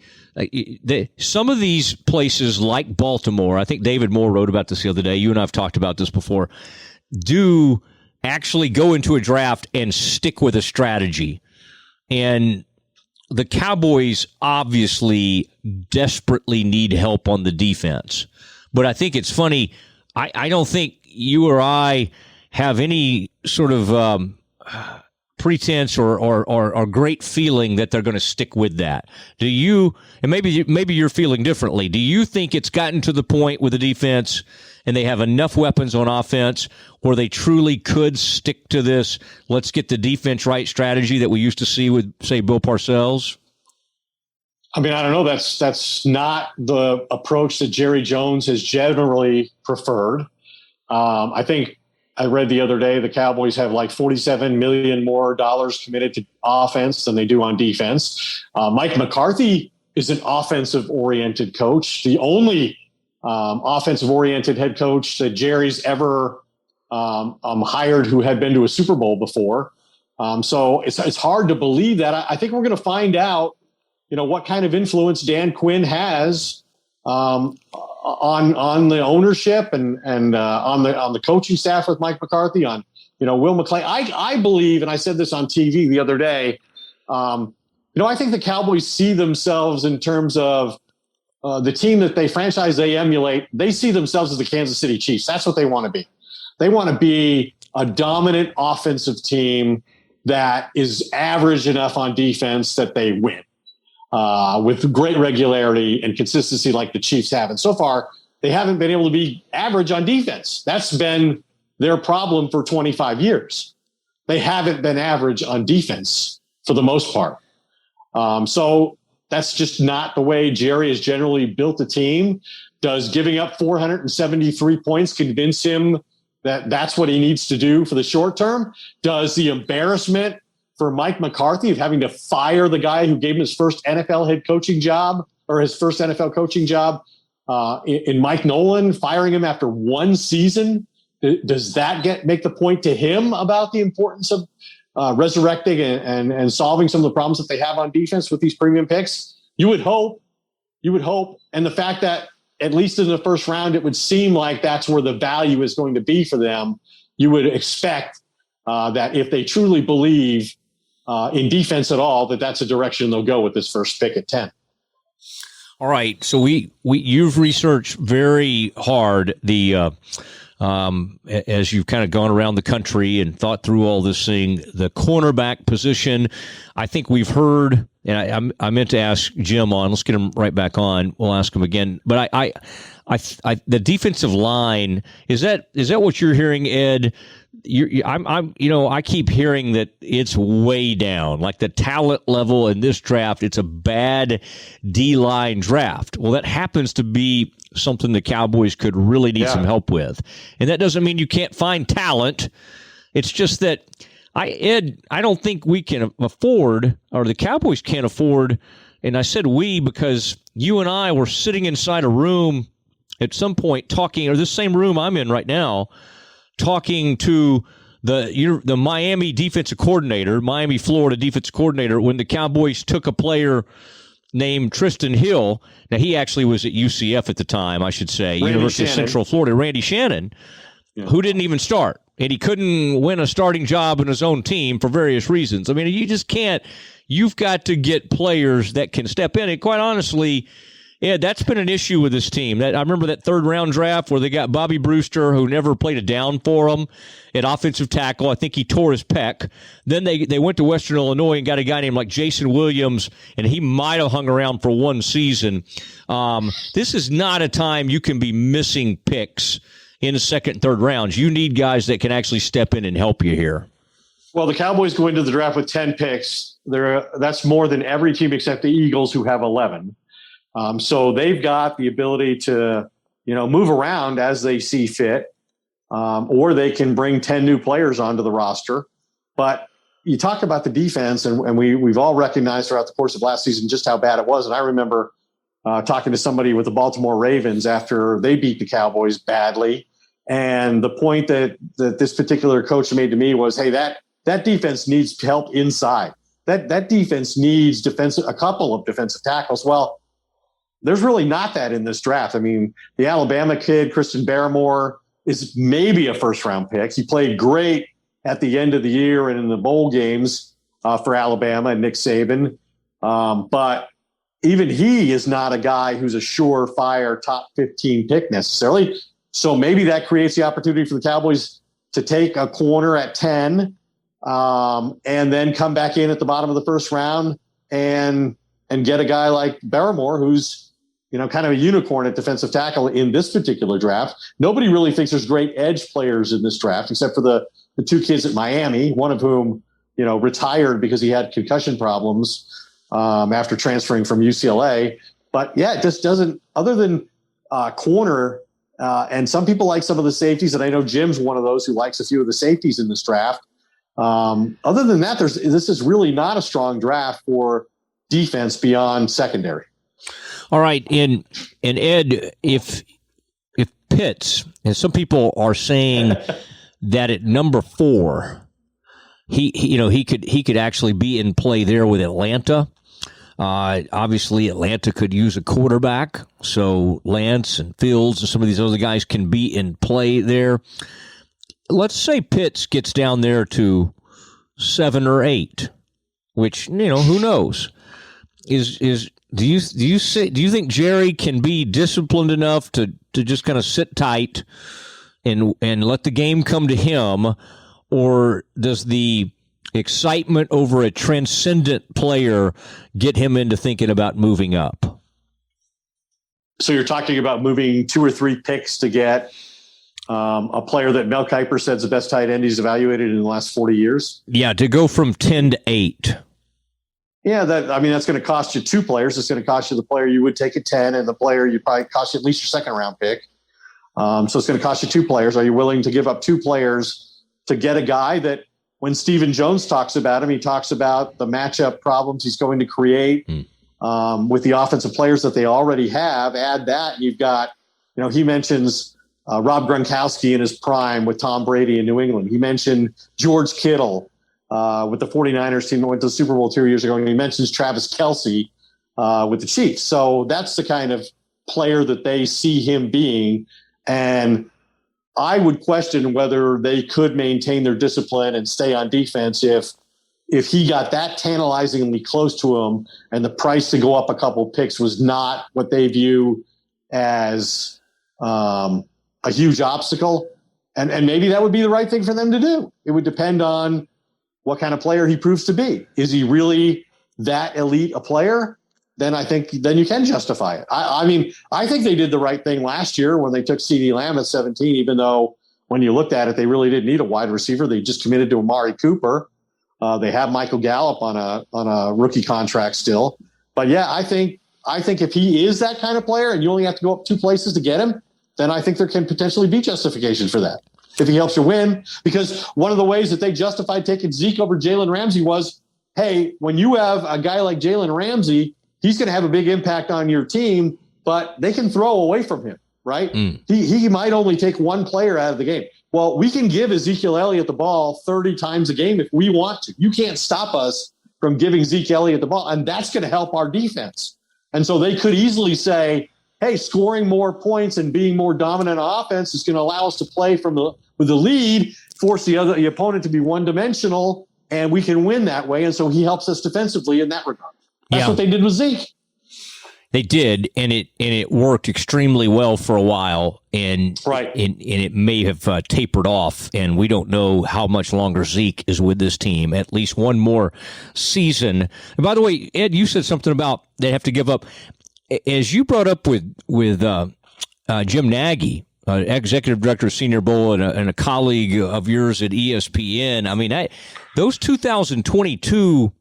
some of these places like Baltimore, I think David Moore wrote about this the other day, you and I have talked about this before, do actually go into a draft and stick with a strategy. And the Cowboys obviously desperately need help on the defense. But I think it's funny, I don't think you or I have any sort of pretense or great feeling that they're going to stick with that. Do you? And maybe you're feeling differently. Do you think it's gotten to the point with the defense and they have enough weapons on offense where they truly could stick to this let's get the defense right strategy that we used to see with, say, Bill Parcells? I mean, I don't know. That's not the approach that Jerry Jones has generally preferred. I think I read the other day the Cowboys have like $47 million more committed to offense than they do on defense. Mike McCarthy is an offensive-oriented coach. The only offensive-oriented head coach that Jerry's ever hired who had been to a Super Bowl before. So it's hard to believe that. I think we're going to find out, what kind of influence Dan Quinn has on the ownership and on the coaching staff with Mike McCarthy, on Will McClay. I believe, and I said this on TV the other day, I think the Cowboys see themselves in terms of the team that they emulate. They see themselves as the Kansas City Chiefs. That's what they want to be. They want to be a dominant offensive team that is average enough on defense that they win. With great regularity and consistency like the Chiefs have. And so far, they haven't been able to be average on defense. That's been their problem for 25 years. They haven't been average on defense for the most part. So that's just not the way Jerry has generally built a team. Does giving up 473 points convince him that that's what he needs to do for the short term? Does the embarrassment for Mike McCarthy of having to fire the guy who gave him his first NFL head coaching job or his first NFL coaching job in Mike Nolan, firing him after one season, does that make the point to him about the importance of resurrecting and solving some of the problems that they have on defense with these premium picks? You would hope. And the fact that at least in the first round, it would seem like that's where the value is going to be for them. You would expect that if they truly believe in defense at all, that's a direction they'll go with this first pick at 10. All right. So you've researched very hard as you've kind of gone around the country and thought through all this thing, the cornerback position. I think we've heard, and I meant to ask Jim on. Let's get him right back on. We'll ask him again. But I the defensive line, is that what you're hearing, Ed? I keep hearing that it's way down, like the talent level in this draft. It's a bad D-line draft. Well, that happens to be something the Cowboys could really need some help with. And that doesn't mean you can't find talent. It's just that I don't think we can afford, or the Cowboys can't afford, and I said we because you and I were sitting inside a room at some point talking, or this same room I'm in right now, talking to the Miami defensive coordinator, Miami, Florida defensive coordinator, when the Cowboys took a player named Tristan Hill. Now, he actually was at UCF at the time, I should say, University of Central Florida, Randy Shannon, who didn't even start. And he couldn't win a starting job in his own team for various reasons. I mean, you just can't. You've got to get players that can step in. And quite honestly, Yeah, that's been an issue with this team. I remember that third-round draft where they got Bobby Brewster, who never played a down for them, at offensive tackle. I think he tore his pec. Then they went to Western Illinois and got a guy named like Jason Williams, and he might have hung around for one season. This is not a time you can be missing picks in the second and third rounds. You need guys that can actually step in and help you here. Well, the Cowboys go into the draft with 10 picks. That's more than every team except the Eagles, who have 11. So they've got the ability to, move around as they see fit, or they can bring 10 new players onto the roster. But you talk about the defense, and we've all recognized throughout the course of last season just how bad it was. And I remember talking to somebody with the Baltimore Ravens after they beat the Cowboys badly. And the point that this particular coach made to me was, hey, that defense needs help inside. That defense needs a couple of defensive tackles. Well, there's really not that in this draft. I mean, the Alabama kid, Christian Barrymore, is maybe a first-round pick. He played great at the end of the year and in the bowl games for Alabama and Nick Saban. But even he is not a guy who's a surefire top 15 pick necessarily. So maybe that creates the opportunity for the Cowboys to take a corner at 10 and then come back in at the bottom of the first round and get a guy like Barrymore, who's kind of a unicorn at defensive tackle in this particular draft. Nobody really thinks there's great edge players in this draft, except for the two kids at Miami, one of whom, retired because he had concussion problems after transferring from UCLA. But yeah, it just doesn't, other than corner, and some people like some of the safeties, and I know Jim's one of those who likes a few of the safeties in this draft. Other than that, this is really not a strong draft for defense beyond secondary. All right, and Ed, if Pitts, and some people are saying that at number 4, he could actually be in play there with Atlanta. Obviously, Atlanta could use a quarterback, so Lance and Fields and some of these other guys can be in play there. Let's say Pitts gets down there to 7 or 8, which who knows? Do you think Jerry can be disciplined enough to just kind of sit tight and let the game come to him, or does the excitement over a transcendent player get him into thinking about moving up? So you're talking about moving 2 or 3 picks to get a player that Mel Kiper said is the best tight end he's evaluated in the last 40 years? Yeah, to go from 10 to 8. Yeah, that's going to cost you 2 players. It's going to cost you the player you would take at 10 and the player you probably cost you at least your second-round pick. So it's going to cost you 2 players. Are you willing to give up 2 players to get a guy that, when Stephen Jones talks about him, he talks about the matchup problems he's going to create with the offensive players that they already have? Add that, and you've got, he mentions Rob Gronkowski in his prime with Tom Brady in New England. He mentioned George Kittle with the 49ers team that went to the Super Bowl 2 years ago, and he mentions Travis Kelce with the Chiefs. So that's the kind of player that they see him being. And I would question whether they could maintain their discipline and stay on defense if he got that tantalizingly close to him and the price to go up a couple picks was not what they view as a huge obstacle. And maybe that would be the right thing for them to do. It would depend on what kind of player he proves to be. Is he really that elite a player? Then you can justify it. I think they did the right thing last year when they took CeeDee Lamb at 17, even though when you looked at it, they really didn't need a wide receiver. They just committed to Amari Cooper. They have Michael Gallup on a rookie contract still. But yeah, I think if he is that kind of player and you only have to go up 2 places to get him, then I think there can potentially be justification for that if he helps you win. Because one of the ways that they justified taking Zeke over Jalen Ramsey was, hey, when you have a guy like Jalen Ramsey, he's going to have a big impact on your team, but they can throw away from him, right? He might only take 1 player out of the game. Well, we can give Ezekiel Elliott the ball 30 times a game if we want to. You can't stop us from giving Zeke Elliott the ball, and that's going to help our defense. And so they could easily say, hey, scoring more points and being more dominant on offense is going to allow us to play with the lead, force the opponent to be one-dimensional, and we can win that way. And so he helps us defensively in that regard. That's what they did with Zeke. They did, and it worked extremely well for a while, and it may have tapered off, and we don't know how much longer Zeke is with this team. At least one more season. And by the way, Ed, you said something about they have to give up. As you brought up with Jim Nagy, executive director of Senior Bowl and a colleague of yours at ESPN. I mean, those 2022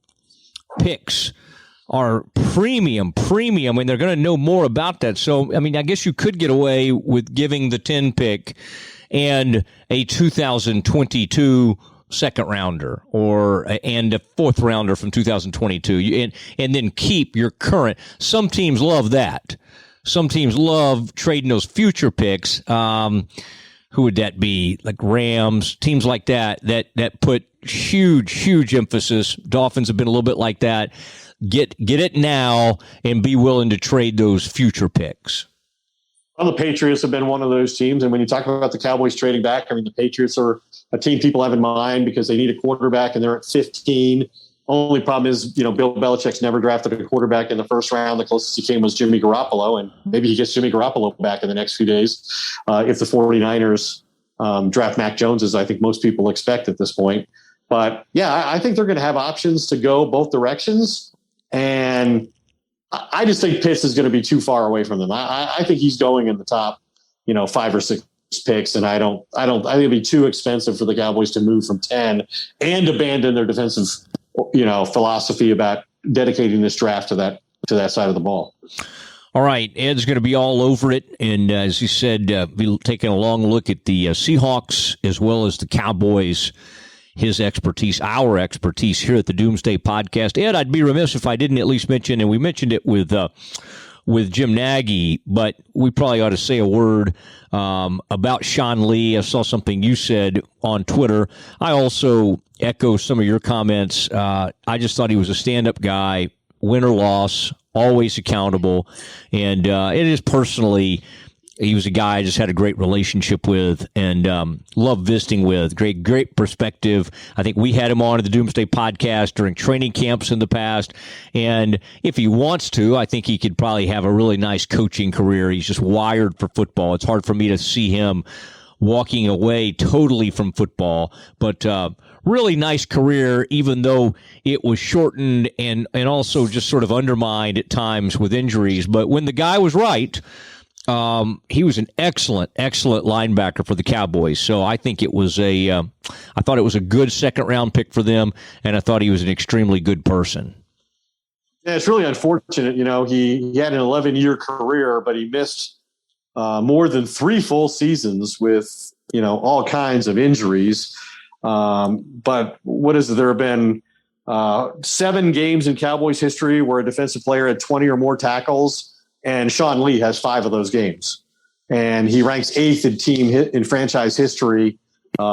picks are premium, and they're going to know more about that. So, I mean, I guess you could get away with giving the 10 pick and a 2022 second rounder and a fourth rounder from 2022 and then keep your current. Some teams love that. Some teams love trading those future picks. Who would that be? Like Rams, teams like that put huge emphasis. Dolphins have been a little bit like that. Get it now and be willing to trade those future picks. Well, the Patriots have been one of those teams. And when you talk about the Cowboys trading back, I mean, the Patriots are a team people have in mind because they need a quarterback and they're at 15. Only problem is, Bill Belichick's never drafted a quarterback in the first round. The closest he came was Jimmy Garoppolo, and maybe he gets Jimmy Garoppolo back in the next few days if the 49ers draft Mac Jones, as I think most people expect at this point. But, yeah, I think they're going to have options to go both directions. And I just think Pitts is going to be too far away from them. I think he's going in the top, 5 or 6 picks, and I think it'd be too expensive for the Cowboys to move from 10 and abandon their defensive, philosophy about dedicating this draft to that side of the ball. Our right, Ed's going to be all over it, and as you said, be taking a long look at the Seahawks as well as the Cowboys. His expertise, our expertise here at the Doomsday Podcast. Ed, I'd be remiss if I didn't at least mention, and we mentioned it with Jim Nagy, but we probably ought to say a word about Sean Lee. I saw something you said on Twitter. I also echo some of your comments. I just thought he was a stand-up guy, win or loss, always accountable, and it is personally. He was a guy I just had a great relationship with and loved visiting with. Great perspective. I think we had him on at the Doomsday Podcast during training camps in the past. And if he wants to, I think he could probably have a really nice coaching career. He's just wired for football. It's hard for me to see him walking away totally from football. But really nice career, even though it was shortened and also just sort of undermined at times with injuries. But when the guy was right, he was an excellent linebacker for the Cowboys. So I think it was I thought it was a good second round pick for them, and I thought he was an extremely good person. Yeah, it's really unfortunate. He had an 11-year career, but he missed more than 3 full seasons with, all kinds of injuries. But what is it? There have been 7 games in Cowboys history where a defensive player had 20 or more tackles. And Sean Lee has 5 of those games, and he ranks 8th in franchise history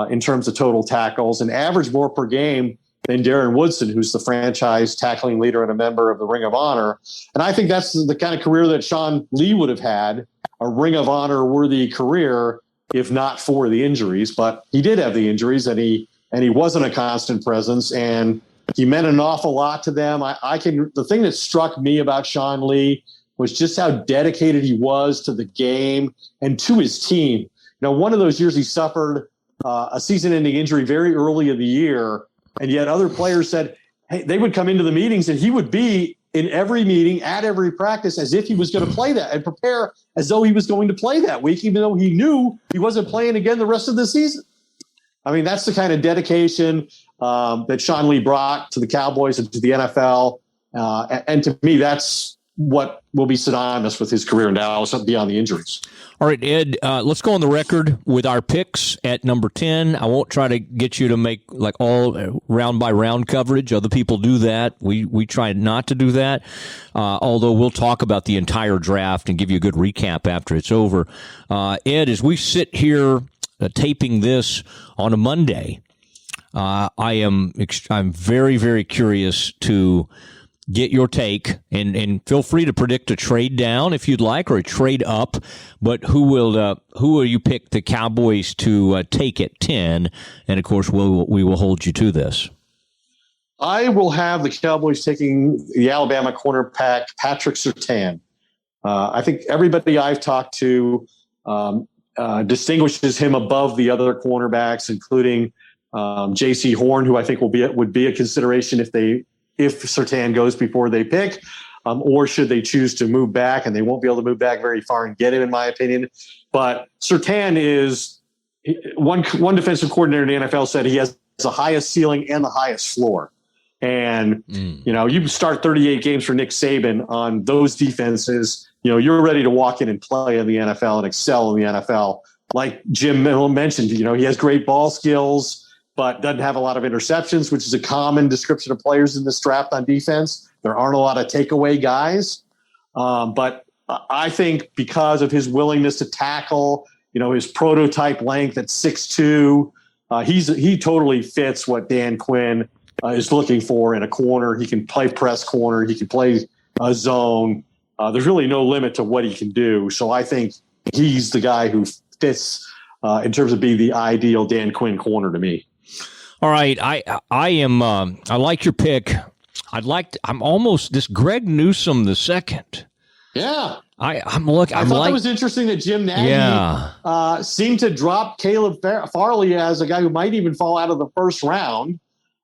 in terms of total tackles, and averaged more per game than Darren Woodson, who's the franchise tackling leader and a member of the Ring of Honor. And I think that's the kind of career that Sean Lee would have had, a Ring of Honor worthy career, if not for the injuries. But he did have the injuries, and he wasn't a constant presence, and he meant an awful lot to them. The thing that struck me about Sean Lee was just how dedicated he was to the game and to his team. One of those years he suffered a season-ending injury very early in the year, and yet other players said, hey, they would come into the meetings and he would be in every meeting, at every practice, as if he was going to play that and prepare as though he was going to play that week, even though he knew he wasn't playing again the rest of the season. I mean, that's the kind of dedication that Sean Lee brought to the Cowboys and to the NFL. And to me, that's what will be synonymous with his career in Dallas beyond the injuries. All right, Ed, let's go on the record with our picks at number 10. I won't try to get you to make like all round by round coverage. Other people do that. We try not to do that, although we'll talk about the entire draft and give you a good recap after it's over. Ed, as we sit here taping this on a Monday, I'm very, very curious to get your take, and feel free to predict a trade down if you'd like, or a trade up. But who will you pick the Cowboys to take at 10? And of course, we will hold you to this. I will have the Cowboys taking the Alabama cornerback Patrick Surtain. I think everybody I've talked to distinguishes him above the other cornerbacks, including J.C. Horn, who I think would be a consideration if Surtain goes before they pick, or should they choose to move back, and they won't be able to move back very far and get him, in my opinion. But Surtain is one defensive coordinator in the NFL said he has the highest ceiling and the highest floor. And, you start 38 games for Nick Saban on those defenses, you're ready to walk in and play in the NFL and excel in the NFL. Like Jim mentioned, he has great ball skills, but doesn't have a lot of interceptions, which is a common description of players in this draft on defense. There aren't a lot of takeaway guys. But I think because of his willingness to tackle, his prototype length at 6'2", he totally fits what Dan Quinn is looking for in a corner. He can play press corner. He can play a zone. There's really no limit to what he can do. So I think he's the guy who fits in terms of being the ideal Dan Quinn corner to me. All right. I like your pick. I'm almost this Greg Newsome the second. Yeah. I thought it was interesting that Jim Nagy seemed to drop Caleb Farley as a guy who might even fall out of the first round.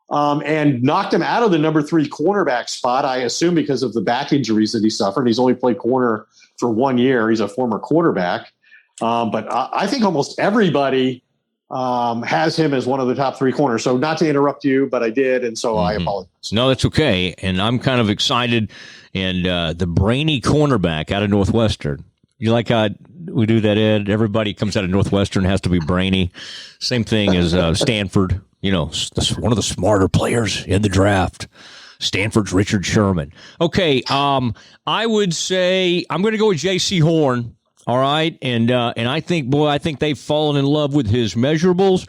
And knocked him out of the number 3 cornerback spot, I assume because of the back injuries that he suffered. He's only played corner for 1 year. He's a former quarterback. But I think almost everybody has him as one of the top 3 corners. So not to interrupt you, but I did, and so I apologize. No, that's okay. And I'm kind of excited. And the brainy cornerback out of Northwestern. You like how we do that, Ed? Everybody comes out of Northwestern has to be brainy. Same thing as Stanford. One of the smarter players in the draft. Stanford's Richard Sherman. Okay, I would say I'm going to go with J.C. Horn. All right, and I think they've fallen in love with his measurables.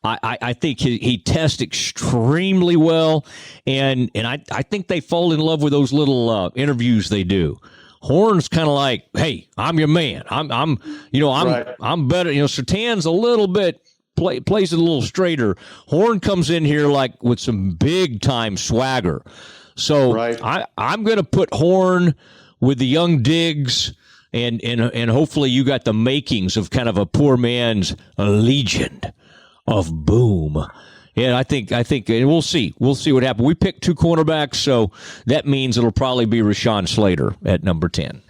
I think he tests extremely well, and I think they fall in love with those little interviews they do. Horn's kind of like, hey, I'm your man. I'm better. Surtain's a little bit. Plays it a little straighter. Horn comes in here like with some big time swagger. So I'm going to put Horn with the young Diggs, and hopefully you got the makings of kind of a poor man's legend of boom. And I think, and we'll see what happens. We picked 2 cornerbacks, so that means it'll probably be Rashawn Slater at number 10.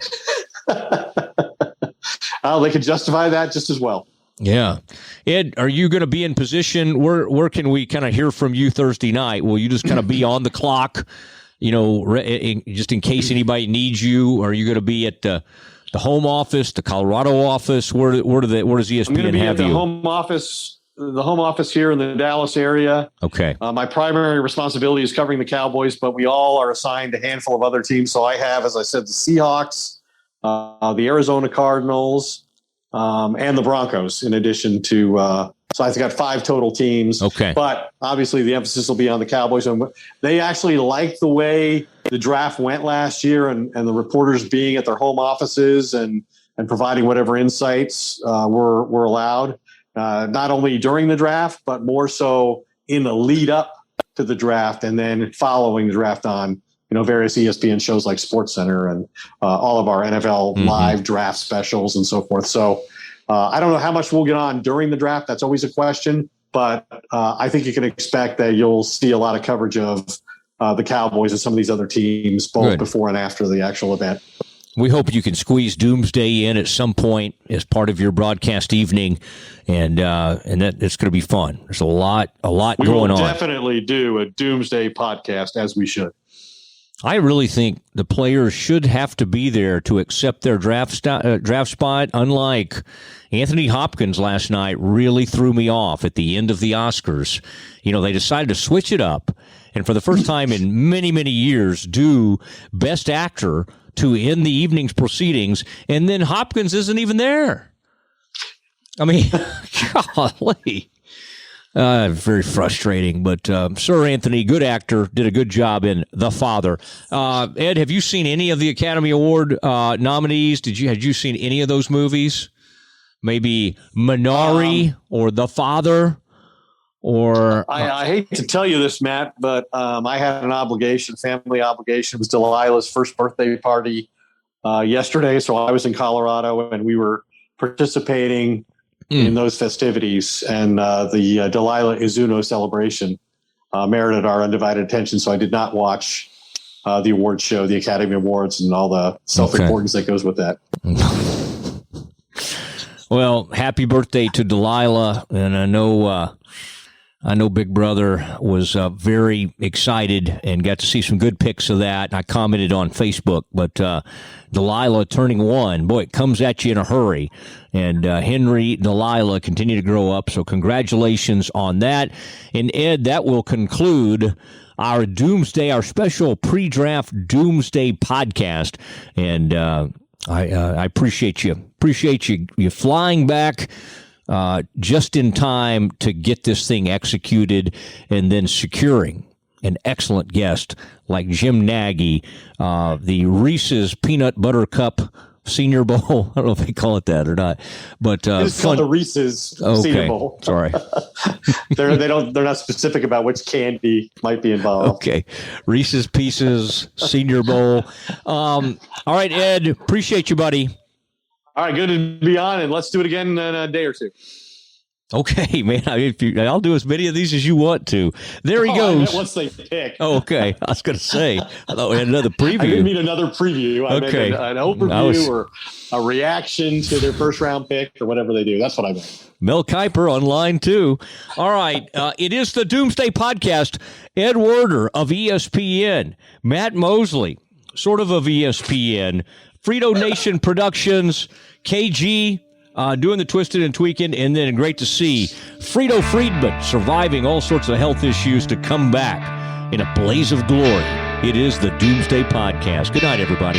They could justify that just as well. Yeah. Ed, are you going to be in position? Where can we kind of hear from you Thursday night? Will you just kind of be on the clock, just in case anybody needs you? Or are you going to be at the home office, the Colorado office? Where does ESPN I'm going to be have at you? The home office here in the Dallas area. Okay. My primary responsibility is covering the Cowboys, but we all are assigned a handful of other teams. So I have, as I said, the Seahawks, the Arizona Cardinals, and the Broncos, in addition to so I've got 5 total teams. Okay. But obviously the emphasis will be on the Cowboys. And they actually liked the way the draft went last year, and the reporters being at their home offices and providing whatever insights were allowed, not only during the draft, but more so in the lead up to the draft and then following the draft on various ESPN shows like SportsCenter and all of our NFL live draft specials and so forth. So I don't know how much we'll get on during the draft. That's always a question. But I think you can expect that you'll see a lot of coverage of the Cowboys and some of these other teams, both before and after the actual event. We hope you can squeeze Doomsday in at some point as part of your broadcast evening, and that it's going to be fun. There's a lot going on. We will definitely do a Doomsday podcast, as we should. I really think the players should have to be there to accept their draft spot. Unlike Anthony Hopkins last night, really threw me off at the end of the Oscars. They decided to switch it up, and for the first time in many, many years, do Best Actor to end the evening's proceedings, and then Hopkins isn't even there. I mean, golly. Very frustrating, but Sir Anthony, good actor, did a good job in The Father. Ed, have you seen any of the Academy Award nominees? Had you seen any of those movies? Maybe Minari or The Father? Or I hate to tell you this, Matt, but I had an obligation, family obligation. It was Delilah's first birthday party yesterday. So I was in Colorado, and we were participating in those festivities. And the Delilah Izuno celebration merited our undivided attention. So I did not watch the awards show, the Academy Awards, and all the self-importance that goes with that. Well, happy birthday to Delilah, and I know Big Brother was very excited and got to see some good pics of that. I commented on Facebook, but Delilah turning 1, boy, it comes at you in a hurry. And Henry, Delilah continue to grow up, so congratulations on that. And Ed, that will conclude our Doomsday, our special pre-draft Doomsday podcast. And I appreciate you. Appreciate you flying back just in time to get this thing executed and then securing an excellent guest like Jim Nagy, the Reese's Peanut Butter Cup Senior Bowl. I don't know if they call it that or not, but it's called the Reese's Senior Bowl. Sorry, they're not specific about which candy might be involved. Okay, Reese's Pieces Senior Bowl. All right, Ed, appreciate you, buddy. All right, good to be on, and let's do it again in a day or two. Okay, man. I'll do as many of these as you want to. There he goes. Once they pick. Oh, okay. I was going to say, I thought we had another preview. I didn't mean another preview. I meant an overview or a reaction to their first round pick or whatever they do. That's what I meant. Mel Kiper on line 2. All right. It is the Doomsday Podcast. Ed Werder of ESPN. Matt Mosley, sort of ESPN. Frito Nation Productions. KG. Doing the twisted and tweaking, and then great to see Frito Friedman surviving all sorts of health issues to come back in a blaze of glory. It is the Doomsday Podcast. Good night, everybody.